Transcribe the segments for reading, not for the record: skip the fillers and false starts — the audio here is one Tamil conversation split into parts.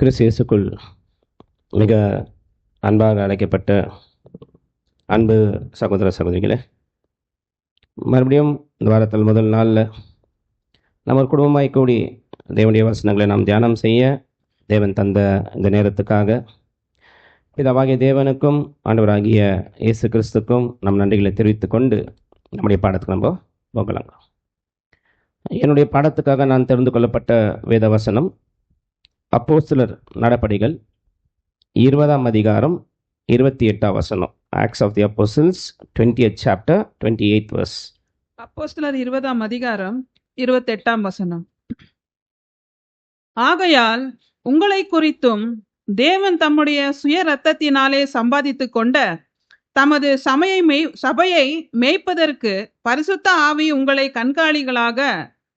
கிறிஸ்து இயேசுக்குள் மிக அன்பாக அழைக்கப்பட்ட அன்பு சகோதர சகோதரிகளே, மறுபடியும் இந்த வாரத்தில் முதல் நாளில் நம்ம ஒரு குடும்பமாய் கூடி தேவனுடைய வசனங்களை நாம் தியானம் செய்ய தேவன் தந்த இந்த நேரத்துக்காக பிதாவாகிய தேவனுக்கும் ஆண்டவராகிய இயேசு கிறிஸ்துக்கும் நம் நன்றிகளை தெரிவித்து கொண்டு நம்முடைய பாடத்துக்கு நம்ம போகலாங்க. என்னுடைய பாடத்துக்காக நான் தெரிந்து கொள்ளப்பட்ட வேத வசனம் அப்போஸ்தலர் நடபடிகள் 20ஆம் அதிகாரம் 28ஆம் வசனம். Acts of the Apostles 20th chapter 28th verse. அப்போஸ்தலர் 20ஆம் அதிகாரம் 28ஆம் வசனம். ஆகையால் உங்களை குறித்தும் தேவன் தம்முடைய சுய இரத்தத்தினாலே சம்பாதித்துக் கொண்ட தமது சபையை மேய்ப்பதற்கு பரிசுத்த ஆவி உங்களை கண்காணிகளாக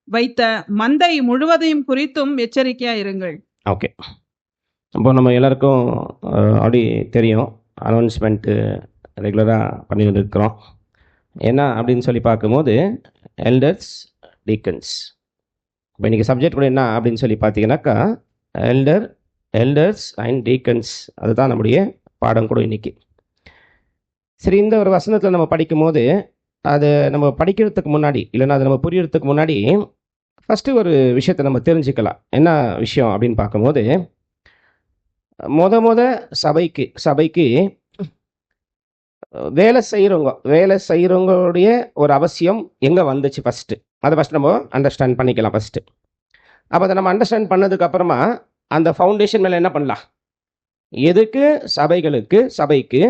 வைத்த மந்தை முழுவதையும் குறித்தும் எச்சரிக்கையா இருங்கள். ஓகே, இப்போ நம்ம எல்லாருக்கும் ஆல்ரெடி தெரியும், அனௌன்ஸ்மெண்ட்டு ரெகுலராக பண்ணிட்டு இருக்கிறோம். என்ன அப்படின்னு சொல்லி பார்க்கும்போது எல்டர்ஸ் டீக்கன்ஸ். இப்போ இன்றைக்கி சப்ஜெக்ட் கூட என்ன அப்படின்னு சொல்லி பார்த்தீங்கன்னாக்கா எல்டர்ஸ் அண்ட் டீக்கன்ஸ். அதுதான் நம்முடைய பாடம் கூட இன்றைக்கி. சரி, இந்த ஒரு வசனத்தில் நம்ம படிக்கும்போது அது நம்ம படிக்கிறதுக்கு முன்னாடி இல்லைன்னா அதை நம்ம புரியறதுக்கு முன்னாடி ஃபஸ்ட்டு ஒரு விஷயத்தை நம்ம தெரிஞ்சுக்கலாம். என்ன விஷயம் அப்படின்னு பார்க்கும்போது சபைக்கு வேலை செய்கிறவங்களுடைய ஒரு அவசியம் எங்கே வந்துச்சு அதை ஃபஸ்ட்டு நம்ம அண்டர்ஸ்டாண்ட் பண்ணிக்கலாம் ஃபஸ்ட்டு. அப்போ அதை நம்ம அண்டர்ஸ்டாண்ட் பண்ணதுக்கப்புறமா அந்த ஃபவுண்டேஷன் மேலே என்ன பண்ணலாம், எதுக்கு சபைக்கு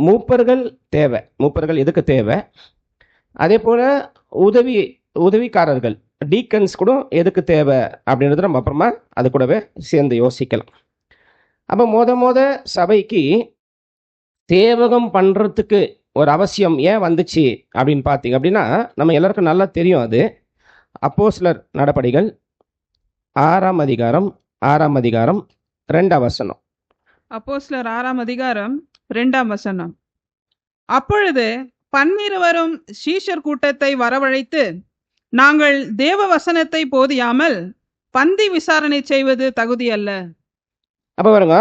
மூப்பர்கள் தேவை, மூப்பர்கள் எதுக்கு தேவை, அதே போல் உதவிக்காரர்கள் டீக்கன்ஸ் கூட எதுக்கு தேவை அப்படின்றது நம்ம அப்புறமா அது கூடவே சேர்ந்து யோசிக்கலாம். அப்போ சபைக்கு சேவகம் பண்ணுறதுக்கு ஒரு அவசியம் ஏன் வந்துச்சு அப்படின்னு பார்த்தீங்க அப்படின்னா, நம்ம எல்லாருக்கும் நல்லா தெரியும். அது அப்போஸ்தலர் நடபடிகள் 6ஆம் அதிகாரம் 2ஆம் வசனம். அப்போஸ்தலர் 6ஆம் அதிகாரம் 2ஆம் வசனம். அப்பொழுது 12 சீஷர் கூட்டத்தை வரவழைத்து, நாங்கள் தேவ வசனத்தை போதியாமல் பந்தி விசாரணை செய்வது தகுதி அல்ல. அப்போ பாருங்க,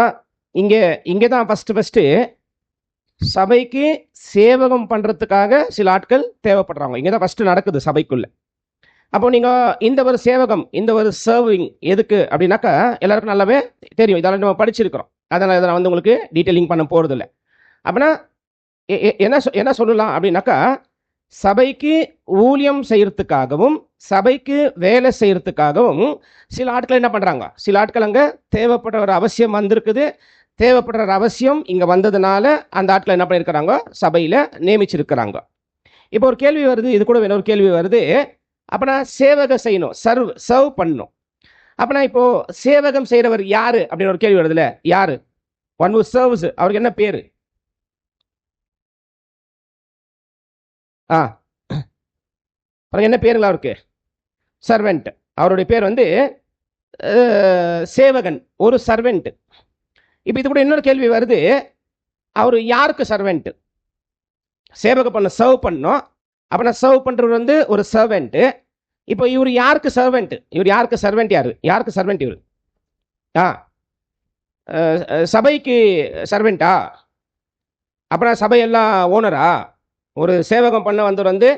இங்கே தான் ஃபஸ்ட்டு சபைக்கு சேவகம் பண்ணுறதுக்காக சில ஆட்கள் தேவைப்படுறாங்க. இங்கே தான் ஃபஸ்ட்டு நடக்குது சபைக்குள்ளே. அப்போ நீங்கள் இந்த ஒரு சேவகம், இந்த ஒரு சர்விங் எதுக்கு அப்படின்னாக்கா எல்லாருக்கும் நல்லாவே தெரியும். இதெல்லாம் நம்ம படிச்சிருக்கிறோம். அதனால் இதை நான் வந்து உங்களுக்கு டீட்டெயிலிங் பண்ண போகிறதில்ல. அப்படின்னா என்ன சொல்லலாம் அப்படின்னாக்கா, சபைக்கு ஊழியம் செய்கிறதுக்காகவும் சபைக்கு வேலை செய்கிறதுக்காகவும் சில ஆட்கள் என்ன பண்ணுறாங்க, சில ஆட்கள் அங்கே தேவைப்படுற ஒரு அவசியம் வந்திருக்குது. தேவைப்படுற ஒரு அவசியம் இங்கே வந்ததுனால அந்த ஆட்கள் என்ன பண்ணியிருக்கிறாங்க, சபையில் நியமிச்சிருக்கிறாங்க. இப்போ ஒரு கேள்வி வருது, இது கூட வேணும் ஒரு கேள்வி வருது. அப்போனா சேவகம் செய்யணும், சர்வ் பண்ணணும். அப்போனா இப்போது சேவகம் செய்கிறவர் யார் அப்படின்னு ஒரு கேள்வி வருதுல்ல, யார் ஒன் ஹூ சர்வ்ஸ், அவருக்கு என்ன பேர்? என்ன பேருங்களா அவருக்கு? சர்வெண்ட். அவருடைய பேர் வந்து சேவகன், ஒரு சர்வெண்ட். இப்போ இது கூட இன்னொரு கேள்வி வருது, அவர் யாருக்கு சர்வெண்ட்? சேவகம் பண்ண, சர்வ் பண்ணோம். அப்போ சர்வ் பண்ணுறவர் வந்து ஒரு சர்வெண்ட்டு. இப்போ இவர் யாருக்கு சர்வெண்ட்? யாருக்கு சர்வெண்ட் இவர்? சபைக்கு சர்வெண்ட்டா? அப்புறம் சபையெல்லாம் ஓனரா? ஒரு சேவகம் பண்ண வந்தவர் வந்து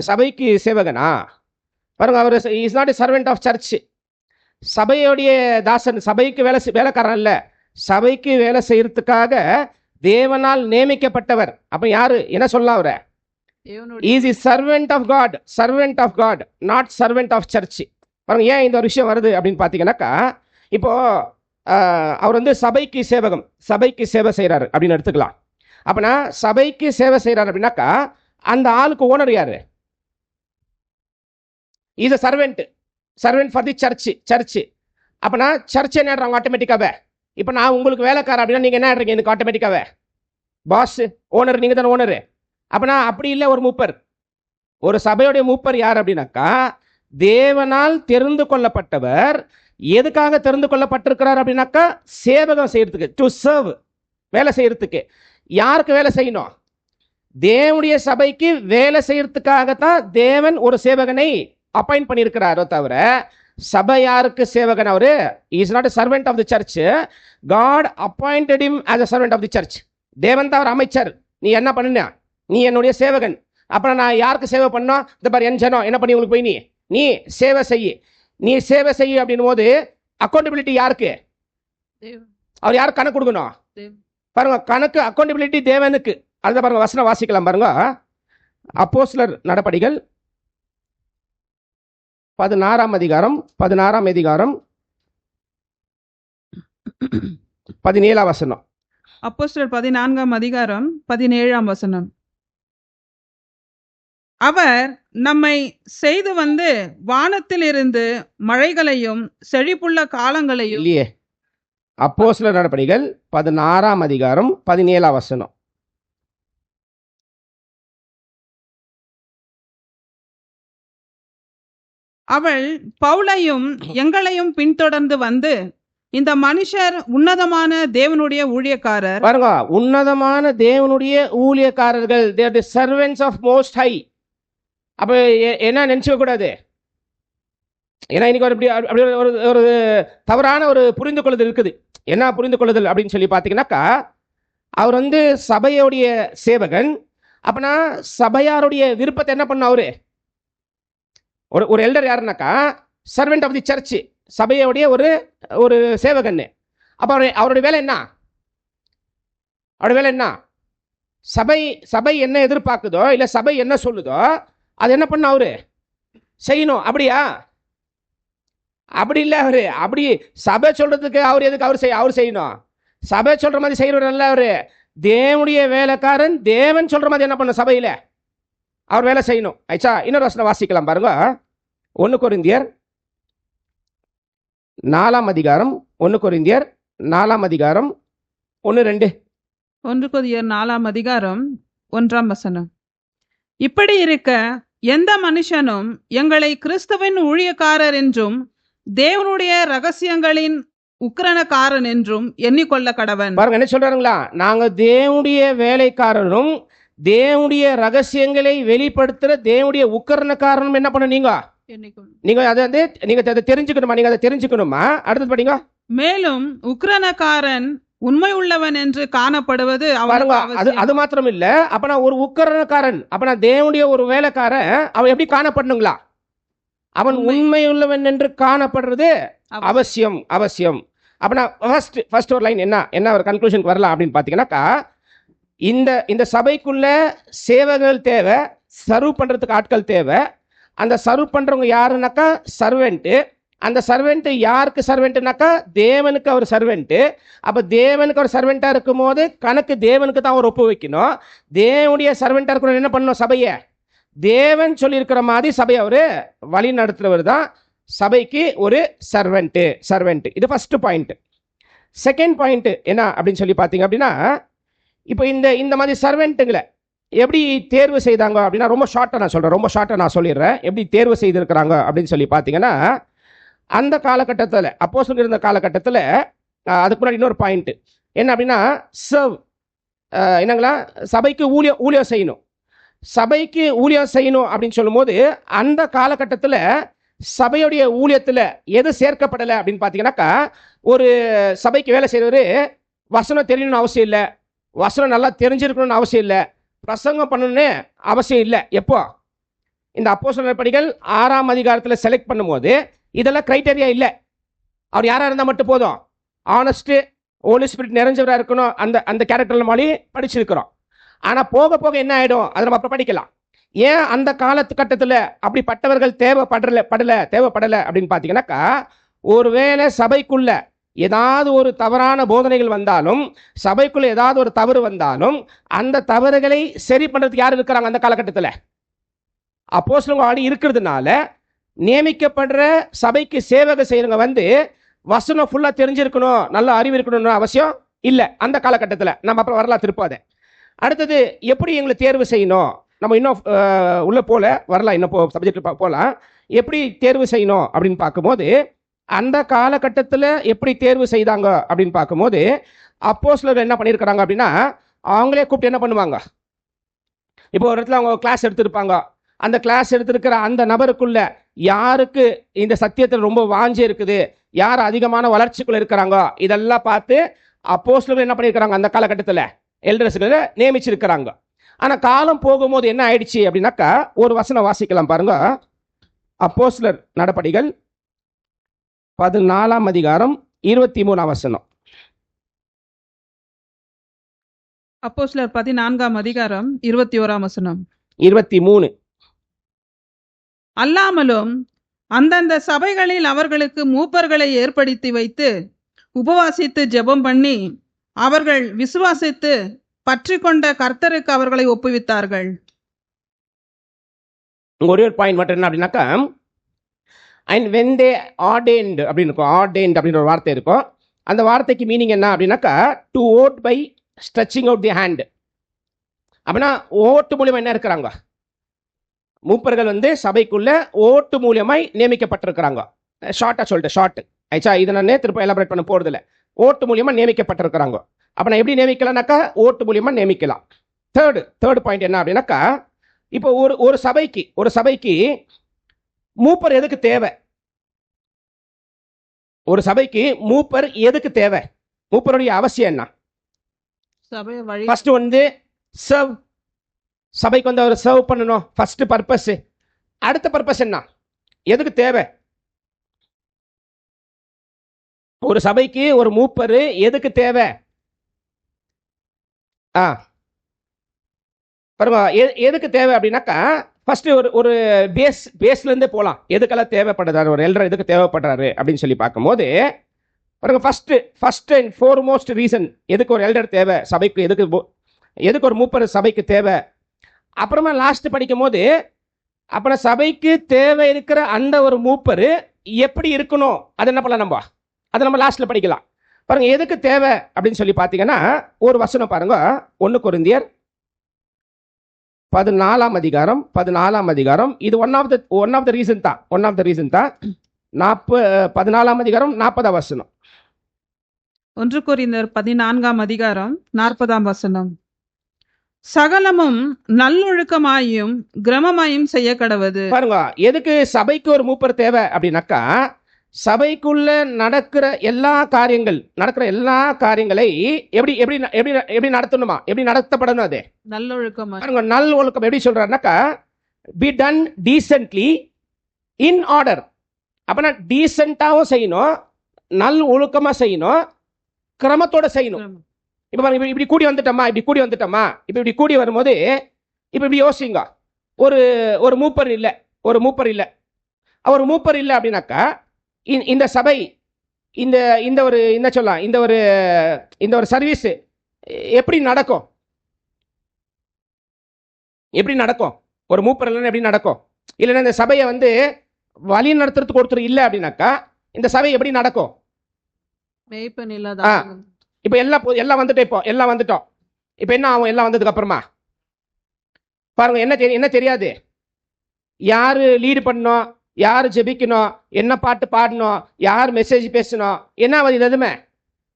சபைக்கு சேவகனா? பாருங்க, அவர் is not a servant of church. சபையோடைய தாசன், சபைக்கு வேலைக்காரன் இல்லை, சபைக்கு வேலை செய்யறதுக்காக தேவனால் நியமிக்கப்பட்டவர். அப்போ யாரு என்ன சொல்லலாம்? அவரை is a servant of God, not servant of church. பாருங்க, ஏன் இந்த ஒரு விஷயம் வருது அப்படின்னு பார்த்தீங்கன்னாக்கா, இப்போ அவர் வந்து சபைக்கு சேவை செய்கிறாரு அப்படின்னு எடுத்துக்கலாம். அப்பனா சபைக்கு சேவை செய்கிறார் அப்படின்னாக்கா அந்த ஆளுக்கு ஓனர் யாரு? Is a servant for the search. அப்பனா சர்ச் என்ன ஆடுறாங்க ஆட்டோமேட்டிக்காவே? இப்போ நான் உங்களுக்கு வேலைக்காரன் அப்படின்னா நீங்கள் என்ன ஆடுறீங்க எனக்கு ஆட்டோமேட்டிக்காவே? பாஸ், ஓனர், நீங்கள் தானே ஓனரு. அப்பனா அப்படி இல்லை, ஒரு மூப்பர், ஒரு சபையுடைய மூப்பர் யார் அப்படின்னாக்கா தேவனால் தெரிந்து கொள்ளப்பட்டவர். எதுக்காக தெரிந்து கொள்ளப்பட்டிருக்கிறார் அப்படின்னாக்கா சேவகம் செய்யறதுக்கு, டு சர்வ், வேலை செய்யறதுக்கு. யாருக்கு வேலை செய்யணும்? தேவனுடைய சபைக்கு வேலை செய்யறதுக்காகத்தான் தேவன் ஒரு சேவகனை அப்பாயிண்ட் பண்ணியிருக்கிறாரோ தவிர சபையாருக்கு சேவகன் அவரு. Is not a servant of the church. God appointed him as a servant of the church. தேவன் தான் அவர் அமைச்சர். நீ என்ன பண்ணுன? நீ என்னுடைய சேவகன். அப்புறம் நான் யாருக்கு சேவை பண்ணோம்? இந்த பாரு என் ஜனம் என்ன பண்ணி உங்களுக்கு போய் நீ சேவை செய்ய. நீ சேவை செய்ய அப்படின் போது அக்கௌண்டபிலிட்டி யாருக்கு? அவர் யாருக்கு கணக்கு கொடுக்கணும்? பாருங்க, கணக்கு அக்கௌண்டபிலிட்டி தேவனுக்கு. அதுதான் பாருங்க, வசனம் வாசிக்கலாம் பாருங்க. அப்போஸ்தலர் நடபடிகள் 16ஆம் அதிகாரம் 17ஆம் வசனம். அப்போஸ்தலர் 14ஆம் அதிகாரம் 17ஆம் வசனம். அவர் நம்மை செய்து வந்து வானத்திலிருந்து மழைகளையும் செழிப்புள்ள காலங்களையும். இல்லையே, அப்போஸ்தலர் நடபடிகள் 16ஆம் அதிகாரம் 17ஆம் வசனம். அவள் பவுலையும் எங்களையும் பின்தொடர்ந்து வந்து, இந்த மனுஷர் உன்னதமான தேவனுடைய ஊழியக்காரர். பாருங்க, உன்னதமான தேவனுடைய ஊழியக்காரர்கள், they are the servants of most high. அப்ப என்ன நினைச்சுக்க கூடாது. ஏன்னா இன்னைக்கு அப்படி ஒரு தவறான ஒரு புரிந்து கொள்ளுதல் இருக்குது. என்ன புரிந்து கொள்ளுதல் அப்படின்னு சொல்லி பார்த்தீங்கன்னாக்கா, அவர் வந்து சபையோடைய சேவகன். அப்பனா சபையாருடைய விருப்பத்தை என்ன பண்ண அவரு? ஒரு எல்டர் யாருன்னாக்கா சர்வெண்ட் ஆஃப் தி சர்ச், சபையோடைய ஒரு சேவகன். அப்போ அவருடைய வேலை என்ன? அவருடைய வேலை என்ன? சபை என்ன எதிர்பார்க்குதோ இல்லை சபை என்ன சொல்லுதோ அது என்ன பண்ண அவரு செய்யணும். அப்படியா? அப்படி இல்லை. அவரு அப்படி சபை சொல்றதுக்கு அவர் செய்யணும். சபை சொல்ற மாதிரி செய்யறது அல்ல. அவரு தேவனுடைய வேலைக்காரன். தேவன் சொல்ற மாதிரி என்ன பண்ண சபையில அவர் வேலை செய்யணும். ஆயிச்சா? இன்னொரு வசனம் வாசிக்கலாம் பாருங்க. 1 கொரிந்தியர் 4ஆம் அதிகாரம் 1 கொரிந்தியர் 4ஆம் அதிகாரம் 1-2. 1 கொரிந்தியர் 4ஆம் அதிகாரம் 1ஆம் வசனம். இப்படி இருக்க எந்த மனுஷனும் எங்களை கிறிஸ்துவின் ஊழியக்காரர் என்றும் தேவனுடைய ரகசியங்களின் உக்கிரணக்காரன் என்றும் எண்ணிக்கொள்ள கடவன். பாருங்க என்ன சொல்றாருங்களா? நாங்க தேவனுடைய வேலைக்காரரும் தேவனுடைய ரகசியங்களை வெளிப்படுத்துற தேவனுடைய உக்கரணக்காரனும் என்ன பண்ண நீங்க அதை வந்து நீங்க அதை தெரிஞ்சுக்கணுமா? நீங்க அதை தெரிஞ்சுக்கணுமா? அடுத்தது படிங்க. மேலும் உக்கிரணக்காரன் உண்மை உள்ளவன் என்று காணப்படுவது அது மாத்திரம் இல்ல. அப்ப ஒரு உக்கரணக்காரன், அப்ப தேவனுடைய ஒரு வேலைக்காரன் அவன் எப்படி காணப்படணுங்களா? அவன் உண்மை உள்ளவன் என்று காணப்படுறது அவசியம். அப்ப ஃபர்ஸ்ட் ஒரு லைன் என்ன ஒரு கன்க்ளூஷனுக்கு வரலாம் அப்படின்னு பாத்தீங்கன்னாக்கா, இந்த சபைக்குள்ள சேவகர்கள் தேவை, சர்வ் பண்றதுக்கு ஆட்கள் தேவை. அந்த சர்வ் பண்றவங்க யாருன்னாக்கா சர்வெண்ட். அந்த சர்வெண்ட் யாருக்கு சர்வெண்ட்னாக்கா தேவனுக்கு அவர் சர்வெண்ட். அப்ப தேவனுக்கு அவர் சர்வெண்டா இருக்கும் போது கணக்கு தேவனுக்கு தான் அவர் ஒப்பு வைக்கணும். தேவனுடைய சர்வெண்டா இருக்கணும். என்ன பண்ணணும்? சபையை தேவன் சொல்லி இருக்கிற மாதிரி சபையை அவரு வழி நடத்துறவர் தான் சபைக்கு ஒரு சர்வெண்ட். இது ஃபர்ஸ்ட் பாயிண்ட். செகண்ட் பாயிண்ட் என்ன அப்படின்னு சொல்லி பார்த்தீங்க அப்படின்னா, இப்போ இந்த மாதிரி சர்வெண்ட்டுங்களை எப்படி தேர்வு செய்தாங்க அப்படின்னா, ரொம்ப ஷார்ட்டாக நான் சொல்லிடுறேன். எப்படி தேர்வு செய்திருக்கிறாங்க அப்படின்னு சொல்லி பார்த்தீங்கன்னா, அந்த காலகட்டத்தில் அப்போஸ்தலர் இருந்த காலகட்டத்தில் அதுக்கு முன்னாடி இன்னொரு பாயிண்ட் என்ன அப்படின்னா, சர்வ் என்னங்களா, சபைக்கு ஊழியம் செய்யணும். சபைக்கு ஊழியம் செய்யணும் அப்படின்னு சொல்லும்போது அந்த காலகட்டத்தில் சபையுடைய ஊழியத்தில் எது சேர்க்கப்படலை அப்படின்னு பார்த்தீங்கன்னாக்கா, ஒரு சபைக்கு வேலை செய்கிறவர் வசனம் தெரியணும்னு அவசியம் இல்லை, வசனம் நல்லா தெரிஞ்சிருக்கணும்னு அவசியம் இல்லை, பிரசங்கம் பண்ணணும்னு அவசியம் இல்லை. எப்போ இந்த அப்போஸ்தலர் நடபடிகள் 6ஆம் அதிகாரத்தில் செலக்ட் பண்ணும்போது இதெல்லாம் கிரைட்டீரியா இல்லை. அவர் யாராக இருந்தால் மட்டும் போதும், ஆனஸ்ட்டு, ஹோலி ஸ்பிரிட் நிறைஞ்சவராக இருக்கணும். அந்த கேரக்டர் மாதிரி படிச்சிருக்கிறோம். ஆனால் போக போக என்ன ஆகிடும் அதை நம்ம அப்புறம் படிக்கலாம். ஏன் அந்த காலகட்டத்தில் அப்படிப்பட்டவர்கள் தேவைப்படலை அப்படின்னு பார்த்தீங்கன்னாக்கா, ஒருவேளை சபைக்குள்ள ஏதாவது ஒரு தவறான போதனைகள் வந்தாலும், சபைக்குள்ள ஏதாவது ஒரு தவறு வந்தாலும், அந்த தவறுகளை சரி பண்ணுறதுக்கு யார் இருக்கிறாங்க? அந்த காலகட்டத்தில் அப்போஸ்தலங்க ஆடி இருக்கிறதுனால நியமிக்கப்படுற சபைக்கு சேவக செய்யறவங்க வந்து வசனம் ஃபுல்லாக தெரிஞ்சிருக்கணும், நல்ல அறிவு இருக்கணும்னு அவசியம் இல்லை அந்த காலகட்டத்தில். நம்ம அப்புறம் வரலாம் திருப்பாத. அடுத்தது எப்படி எங்களை தேர்வு செய்யணும்? நம்ம இன்னும் உள்ள வரலாம், இன்னும் சப்ஜெக்ட் போகலாம். எப்படி தேர்வு செய்யணும் அப்படின்னு பார்க்கும்போது, அந்த காலகட்டத்தில் எப்படி தேர்வு செய்தாங்க அப்படின்னு பார்க்கும்போது, அப்போஸ்தலர்கள் என்ன பண்ணியிருக்கிறாங்க அப்படின்னா, அவங்களே கூப்பிட்டு என்ன பண்ணுவாங்க, இப்போ ஒரு இடத்துல அவங்க கிளாஸ் எடுத்திருப்பாங்க, அந்த கிளாஸ் எடுத்திருக்கிற அந்த நபருக்குள்ள யாருக்கு இந்த சத்தியத்தில் ரொம்ப வாஞ்சி இருக்குது, யார் அதிகமான வளர்ச்சிக்குள்ள இருக்கிறாங்க, இதெல்லாம் பார்த்து அப்போஸ்தலர்கள் என்ன பண்ணியிருக்கிறாங்க, அந்த காலகட்டத்தில் எல்டர்ஸ்களை நியமிச்சிருக்கிறாங்க. ஆனால் காலம் போகும்போது என்ன ஆயிடுச்சு அப்படின்னாக்கா, ஒரு வசனம் வாசிக்கலாம் பாருங்க. அப்போஸ்தலர் நடபடிகள் 14ஆம் அதிகாரம் 23ஆம் வசனம். அப்போஸ்தலர் 14ஆம் அதிகாரம் 21ஆம் வசனம். 23. அல்லாமலும் அந்தந்த சபைகளில் அவர்களுக்கு மூப்பர்களை ஏற்படுத்தி வைத்து உபவாசித்து ஜெபம் பண்ணி அவர்கள் விசுவாசித்து பற்றி கொண்ட கர்த்தருக்கு அவர்களை ஒப்புவித்தார்கள். ஒரே ஒரு பாயிண்ட் மட்டும் என்ன அப்படின்னாக்கா, அண்ட் வென் தே ஆர்டேன்ட் அப்படின்னு இருக்கும். ஆர்டேன்ட் அப்படின்ற ஒரு வார்த்தை இருக்கும். அந்த வார்த்தைக்கு மீனிங் என்ன அப்படின்னாக்கா, to vote by stretching out the hand. அப்படின்னா ஓட்டு மூலியமாக என்ன இருக்கிறாங்க, மூப்பர்கள் வந்து சபைக்குள்ள ஓட்டு மூலியமாய் நியமிக்கப்பட்டிருக்கிறாங்க. ஷார்ட்டாக சொல்லிட்டு ஷார்ட் ஆயிடுச்சா, இதை நான் திரும்ப எலாபரேட் பண்ண போகிறதில்ல. ஓட்டு மூலியமாக நியமிக்கப்பட்டிருக்கிறாங்க. அப்போ நான் எப்படி நியமிக்கலாம்னாக்கா, ஓட்டு மூலியமாக நியமிக்கலாம். தேர்டு பாயிண்ட் என்ன அப்படின்னாக்கா, இப்போ ஒரு சபைக்கு மூப்பர் எதுக்கு தேவை? ஒரு சபைக்கு மூப்பர் எதுக்கு தேவை? மூப்பருடைய அவசியம் என்ன? சபையை வழி ஃபர்ஸ்ட் வந்து சர்வ், சபைக்கு வந்து அவர் சர்வ் பண்ணணும், ஃபர்ஸ்ட் பர்பஸ். அடுத்த பர்பஸ் என்ன, எதுக்கு தேவை? ஒரு சபைக்கு ஒரு மூப்பர் எதுக்கு தேவை? பாருங்க, எதுக்கு தேவை அப்படின்னாக்கா, ஃபர்ஸ்ட் ஒரு பேஸ்ல இருந்தே போகலாம். எதுக்கெல்லாம் தேவைப்படுறாரு ஒரு எல்டர், எதுக்கு தேவைப்படுறாரு அப்படின்னு சொல்லி பார்க்கும்போது பாருங்க, ஃபர்ஸ்ட் அண்ட் ஃபோர்மோஸ்ட் ரீசன் எதுக்கு ஒரு எல்டர் தேவை சபைக்கு, எதுக்கு ஒரு மூப்பர் சபைக்கு தேவை. அப்புறமா லாஸ்ட் படிக்கும் போது அப்புறம் சபைக்கு தேவை இருக்கிற அந்த ஒரு மூப்பர் எப்படி இருக்கணும், அது என்ன பண்ணலாம், அதை நம்ம லாஸ்ட்ல படிக்கலாம். பாருங்க, எதுக்கு தேவை அப்படின்னு சொல்லி பார்த்தீங்கன்னா, ஒரு வசனம் பாருங்க. 1 கொரிந்தியர் 14ஆம் அதிகாரம். இது ஒன் ஆஃப் த ரீசன் தான். 14ஆம் அதிகாரம் 40ஆம் வசனம். 1 கொரிந்தியர் 14ஆம் அதிகாரம் 40ஆம் வசனம். சகலமும் நல்லொழுக்கமாயும் கிரமமாயும் செய்ய கடவது. பாருங்க, எதுக்கு சபைக்கு ஒரு மூப்பர் தேவை அப்படின்னாக்கா, சபைக்குள்ள நடக்கிற எல்லா காரியங்களை எப்படி எப்படி எப்படி எப்படி நடத்தணுமா, எப்படி நடத்தப்படணும், அது நல்லொழுக்கமா. பாருங்க, நல் ஒழுக்கம் எப்படி சொல்றாருனாக்கா, be done decently in order. அப்பனா டீசென்ட்டாகவும் செய்யணும், நல் ஒழுக்கமா செய்யணும், கிரமத்தோட செய்யணும். இப்போ பாருங்க, இப்படி கூடி வந்துட்டோமா, இப்படி கூடி வரும்போது இப்படி யோசிங்க. ஒரு மூப்பர் இல்லை, அவர் மூப்பர் இல்லை அப்படின்னாக்கா, இந்த சபை இந்த ஒரு சர்வீஸ் எப்படி நடக்கும்? ஒரு மூப்பர் இல்லைன்னா எப்படி நடக்கும்? இல்லைன்னா இந்த சபையை வந்து வழி நடத்துறதுக்கு ஒருத்தர் இல்லை அப்படின்னாக்கா, இந்த சபை எப்படி நடக்கும்? மேய்ப்பன் இல்லாத. இப்போ எல்லாம் வந்துட்டோம். இப்போ என்ன ஆகும்? எல்லாம் வந்ததுக்கு அப்புறமா பாருங்க, என்ன தெரியாது, யாரு லீடு பண்ணணும், யார் ஜெபிக்கணும், என்ன பாட்டு பாடணும், யார் மெசேஜ் பேசணும், என்ன ஆகுது எதுவுமே.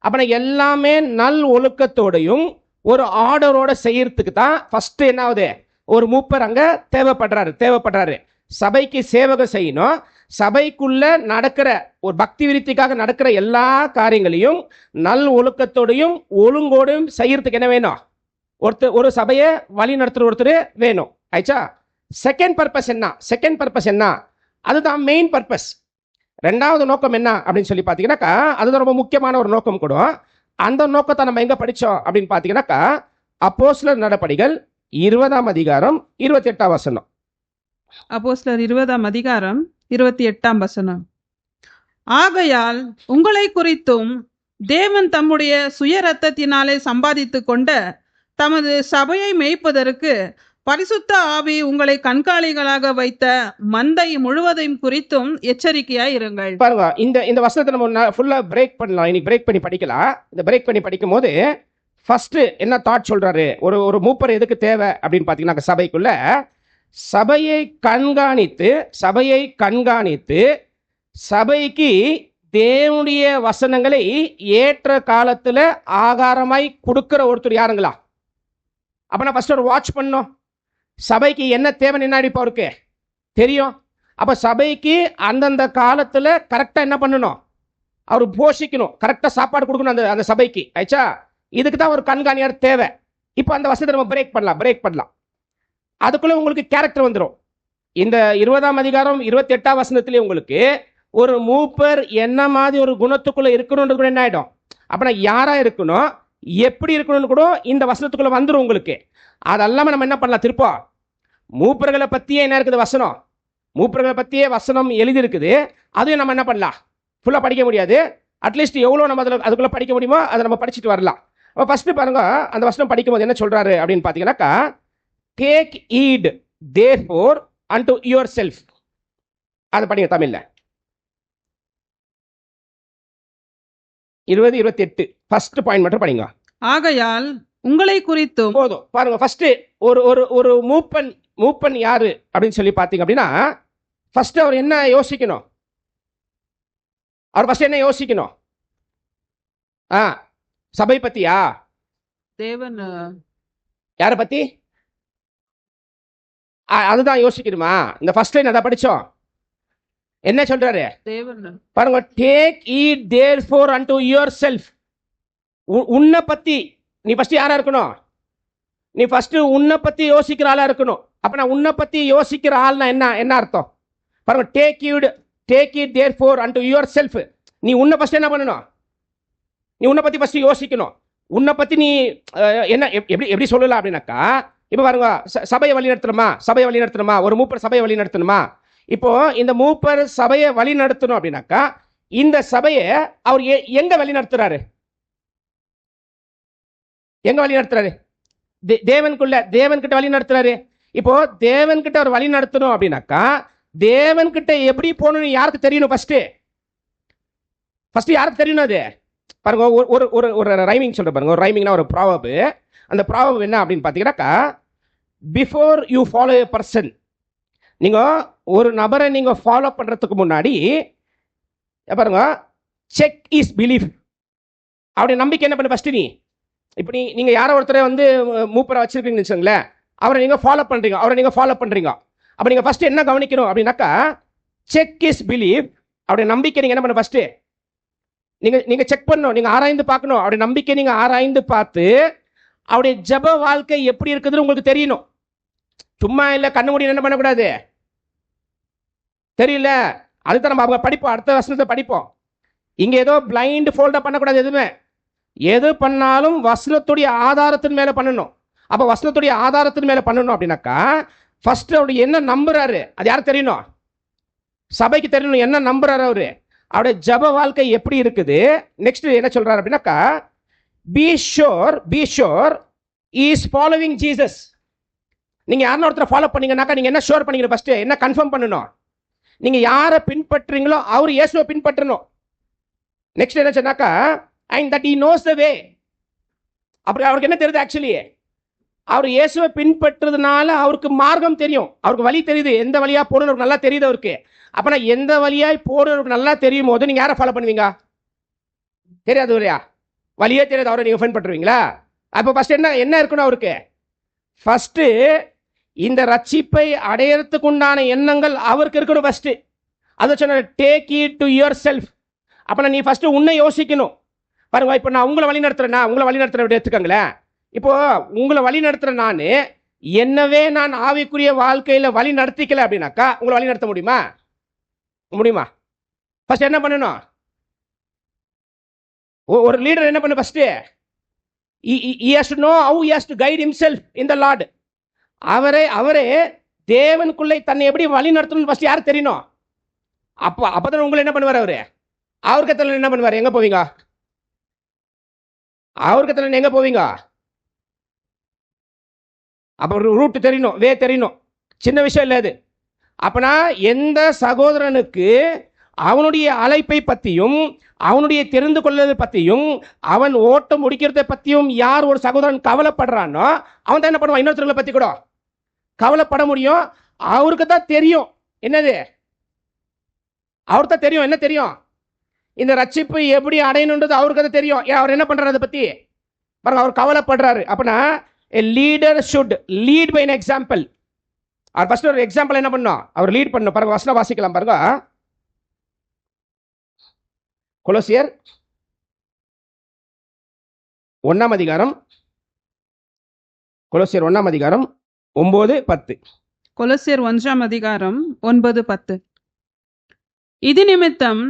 அப்போ எல்லாமே நல் ஒழுக்கத்தோடையும் ஒரு ஆர்டரோட செய்யறதுக்கு தான் ஃபர்ஸ்ட் என்ன ஆகுது, ஒரு மூப்பர் அங்கே தேவைப்படுறாரு. சபைக்கு சேவகம் செய்யணும். சபைக்குள்ள நடக்கிற ஒரு பக்தி விருத்திக்காக நடக்கிற எல்லா காரியங்களையும் நல் ஒழுக்கத்தோடையும் ஒழுங்கோடையும் செய்யறதுக்கு என்ன வேணும், ஒரு சபையை வழி நடத்துற ஒருத்தர் வேணும். ஆயிடுச்சா? செகண்ட் பர்பஸ் என்ன? அதுதான் மெயின் பர்பஸ். ரெண்டாவது நோக்கம் என்ன அப்படின்னு சொல்லி பார்த்தீங்கன்னாக்கா, அதுதான் ரொம்ப முக்கியமான ஒரு நோக்கம் கூட. அந்த நோக்கத்தை நம்ம எங்க படித்தோம் அப்படின்னு பார்த்தீங்கன்னாக்கா, அப்போஸ்தலர் நடபடிகள் 20ஆம் அதிகாரம் 28ஆம் வசனம். அப்போஸ்தலர் 20ஆம் அதிகாரம் 28ஆம் வசனம். ஆகையால் உங்களை குறித்தும் தேவன் தம்முடைய சுய ரத்தத்தினாலே சம்பாதித்து கொண்ட தமது சபையை மேய்ப்பதற்கு பரிசுத்த ஆவி உங்களை கண்காணிகளாக வைத்த மந்தை முழுவதையும் குறித்தும் எச்சரிக்கையாய் இருங்கள். பாருங்க, இந்த வசனத்தை நம்ம ஃபுல்லா பிரேக் பண்ணலாம். இன்னைக்கு பிரேக் பண்ணி படிக்கலாம். இந்த பிரேக் பண்ணி படிக்கும் போது ஃபர்ஸ்ட் என்ன தாட் சொல்றாரு, ஒரு மூப்பர் எதுக்கு தேவை அப்படின்னு பார்த்தீங்கன்னா, சபைக்குள்ள சபையை கண்காணித்து சபைக்கு தேவனுடைய வசனங்களை ஏற்ற காலத்துல ஆகாரமாய் கொடுக்கிற ஒருத்தர் யாருங்களா? அப்ப நான் ஃபர்ஸ்ட் ஒரு வாட்ச் பண்ணோம். சபைக்கு என்ன தேவைன்னு என்ன இப்போ அவருக்கு தெரியும். அப்போ சபைக்கு அந்தந்த காலத்தில் கரெக்டாக என்ன பண்ணணும், அவர் போஷிக்கணும், கரெக்டாக சாப்பாடு கொடுக்கணும் அந்த சபைக்கு. ஆயிடுச்சா? இதுக்கு தான் ஒரு கண்காணியார் தேவை. இப்போ அந்த வசனத்தை நம்ம பிரேக் பண்ணலாம். அதுக்குள்ளே உங்களுக்கு கேரக்டர் வந்துடும். இந்த 20ஆம் அதிகாரம் 28ஆம் வசனத்திலே உங்களுக்கு ஒரு மூப்பர் என்ன மாதிரி ஒரு குணத்துக்குள்ளே இருக்கணுன்றது கூட என்ன ஆகிடும். அப்போ நான் யாராக இருக்கணும், எப்படி இருக்கணும்னு கூட இந்த வசனத்துக்குள்ளே வந்துடும் உங்களுக்கு. அதெல்லாமல் நம்ம என்ன பண்ணலாம், திருப்போம் மூப்பர்களை பற்றியே என்ன இருக்குது வசனம், மூப்பர்களை பற்றியே வசனம் எழுதியிருக்குது. அதையும் நம்ம என்ன பண்ணலாம், ஃபுல்லாக படிக்க முடியாது, அட்லீஸ்ட் எவ்வளோ நம்ம அதுக்குள்ளே படிக்க முடியுமோ அதை நம்ம படிச்சுட்டு வரலாம். அப்போ ஃபஸ்ட்டு பாருங்க, அந்த வசனம் படிக்கும்போது என்ன சொல்கிறாரு அப்படின்னு பார்த்தீங்கன்னாக்கா, take eat therefore unto yourself. அதை படிங்க தமிழில் 20-28 ஃபர்ஸ்ட் பாயிண்ட் மட்டும் படிங்க. ஆகையால் உங்களை குறித்தும். போதும் பாருங்க. ஃபர்ஸ்ட் ஒரு ஒரு ஒரு மூப்பன் யாரு அப்படின்னு சொல்லி பார்த்தீங்க அப்படின்னா, ஃபர்ஸ்ட் அவர் என்ன யோசிக்கணும், அவர் ஃபர்ஸ்ட் என்ன யோசிக்கணும், சபை பத்தியா, தேவன் யாரை பத்தி, அதுதான் யோசிக்கணுமா. இந்த ஃபர்ஸ்ட் லைன் அதான் படிச்சோம். என்ன சொல்றாரு தேவன் பாருங்க, take eat therefore unto yourself. உன்னை பத்தி நீ ஃபர்ஸ்ட் யாரா இருக்கணும், நீ ஃபர்ஸ்ட் உன்னை பத்தி யோசிக்கிற ஆளா இருக்கணும். அப்ப நான் உன்னை பத்தி யோசிக்கிற ஆள்னா என்ன அர்த்தம் பாருங்க. Take it therefore unto yourself. நீ உன்னை ஃபர்ஸ்ட் என்ன பண்ணணும், நீ உன்னை பத்தி ஃபர்ஸ்ட் யோசிக்கணும். உன்னை பத்தி நீ என்ன எப்படி சொல்லலாம் அப்படின்னாக்கா, இப்போ பாருங்க, சபையை வழி நடத்தணுமா, ஒரு மூப்பர் சபையை வழி நடத்தணுமா. இப்போ இந்த மூப்பர் சபையை வழி நடத்தணும் அப்படின்னாக்கா, இந்த சபையை அவர் எங்க வழி நடத்துறாரு, தேவன்கிட்ட வழி நடத்துறாரு. இப்போ தேவன்கிட்ட அவர் வழி நடத்தணும் அப்படின்னாக்கா, தேவன்கிட்ட எப்படி போகணும்னு யாருக்கு தெரியணும், ஃபர்ஸ்ட் யாருக்கு தெரியணும். அது பாருங்க, ஒரு ரைமிங் சொல்ற பாருங்க. ஒரு ரைமிங்னா ஒரு ப்ராவர்ப். அந்த ப்ராவர்ப் என்ன அப்படின்னு பார்த்தீங்கன்னாக்கா, before you follow a person, நீங்க ஒரு நபரை நீங்க ஃபாலோ பண்றதுக்கு முன்னாடி பாருங்க, செக் இஸ் பிலீஃப். அவருடைய நம்பிக்கை என்ன பண்ண ஃபர்ஸ்ட். இப்போ நீங்க யாரோ ஒருத்தரை வந்து மூப்பரை வச்சிருக்கீங்கன்னு வச்சுங்களேன், அவரை நீங்க ஃபாலோ பண்றீங்க. அப்ப நீங்க ஃபர்ஸ்ட் என்ன கவனிக்கணும் அப்படின்னாக்கா, செக் இஸ் பிலீஃப். அவருடைய நம்பிக்கை நீங்க என்ன பண்ண ஃபர்ஸ்ட் நீங்க செக் பண்ணணும், நீங்க ஆராய்ந்து பார்க்கணும். அவருடைய நம்பிக்கை நீங்க ஆராய்ந்து பார்த்து அவருடைய ஜெப வாழ்க்கை எப்படி இருக்குதுன்னு உங்களுக்கு தெரியணும். சும்மா இல்லை கண்ணு மூடி என்ன பண்ணக்கூடாது, தெரியல அதுதான் நம்ம படிப்போம், அடுத்த வசனத்தை படிப்போம். இங்க ஏதோ பிளைண்ட் ஃபோல்டா பண்ணக்கூடாது. எதுவுமே எது பண்ணாலும் வசனத்துடைய ஆதாரத்தின் மேல பண்ணணும். அப்ப வசனத்துடைய ஆதாரத்தின் மேல பண்ணணும் அப்படின்னாக்கா, ஃபர்ஸ்ட் அவருடைய என்ன நம்புறாரு அது யாருக்கு தெரியணும், சபைக்கு தெரியணும். என்ன நம்புறாரு அவரு, அவருடைய ஜெப வாழ்க்கை எப்படி இருக்குது. நெக்ஸ்ட் என்ன சொல்றாரு அப்படின்னாக்கா, B sure is following Jesus. நீங்க யாரும் ஒருத்தரை ஃபாலோ பண்ணீங்கன்னாக்கா, நீங்க என்ன ஷோர் பண்ணீங்க, ஃபர்ஸ்ட் என்ன கன்ஃபார்ம் பண்ணணும், நீங்க யாரை பின்பற்றுறீங்களோ அவர் இயேசுவை பின்பற்றணும். நெக்ஸ்ட் என்ன சொன்னாக்கா, and that he knows the way. அப்படி அவருக்கு என்ன தெரியுது, ஆக்சுவலி அவர் இயேசுவை பின்பற்றுறதுனால அவருக்கு மார்க்கம் தெரியும், அவருக்கு வழி தெரியுது, எந்த வழியா போகணும் நல்லா தெரியுது அவருக்கு. அப்பனா எந்த வழியாய் போகணும் நல்லா தெரியும் போது நீங்க யாரை ஃபாலோ பண்ணுவீங்க, தெரியாது வழியா, வழியே தெரியாது, அவரை நீங்க பின்பற்றுவீங்களா. அப்போ ஃபர்ஸ்ட் என்ன இருக்கணும் அவருக்கு, ஃபர்ஸ்ட் இந்த ரட்சிப்பை அடையறதுக்கு உண்டான எண்ணங்கள் அவருக்கு இருக்கணும் ஃபர்ஸ்ட். அதை சொன்ன take it to your self. அப்ப நீ ஃபர்ஸ்ட் உன்னை யோசிக்கணும். பாருங்க, இப்போ நான் உங்களை வழி நடத்துறேன் எடுத்துக்கங்களேன். இப்போ உங்களை வழி நடத்துறேன், நான் என்னவே நான் ஆவிக்குரிய வாழ்க்கையில வழி நடத்திக்கல அப்படின்னாக்கா உங்களை வழி நடத்த முடியுமா? ஃபர்ஸ்ட் என்ன பண்ணணும், ஒரு லீடர் என்ன பண்ணு, first he has to know how he has to guide himself in the Lord. அவரே தேவனுக்குள்ளே தன்னை எப்படி வழி நடத்தணும் ஃபர்ஸ்ட் யாருக்கு தெரியணும். அப்பதான் உங்களை என்ன பண்ணுவார், அவருக்கு தெரியல என்ன பண்ணுவார், எங்க போவீங்க, அவருக்கு தெரியல எங்க போவீங்க. அப்ப ரூட் தெரியணும், வே தெரியணும், சின்ன விஷயம் இல்லை அது. அப்பனா எந்த சகோதரனுக்கு அவனுடைய அழைப்பை பற்றியும் அவனுடைய தெரிந்து கொள்வதை பற்றியும் அவன் ஓட்ட முடிக்கிறத பற்றியும் யார் ஒரு சகோதரன் கவலைப்படுறானோ அவன் தான் என்ன பண்ணுவான், இன்னொருத்தர்களை பற்றி கூட கவலைப்பட முடியும். அவருக்கு தான் தெரியும் என்னது, அவருக்கு தான் தெரியும் என்ன தெரியும், இந்த ரட்சிப்பு எப்படி அடையணுன்றது அவருக்கு தான் தெரியும். அவர் என்ன பண்றாரு அதை பற்றி பாருங்க, அவர் கவலைப்படுறாரு. அப்படின்னா a leader should lead by an example. அவர் ஃபர்ஸ்ட் ஒரு எக்ஸாம்பிள் என்ன பண்ணோம், அவர் லீட் பண்ணணும். பாருங்க, வசனம் வாசிக்கலாம் பாருங்க. கொலோசியர் 1ஆம் அதிகாரம், கொலோசியர் 1ஆம் அதிகாரம் 9-10. கொலோசியர் 1ஆம் அதிகாரம் 9-10. இது நிமித்தம்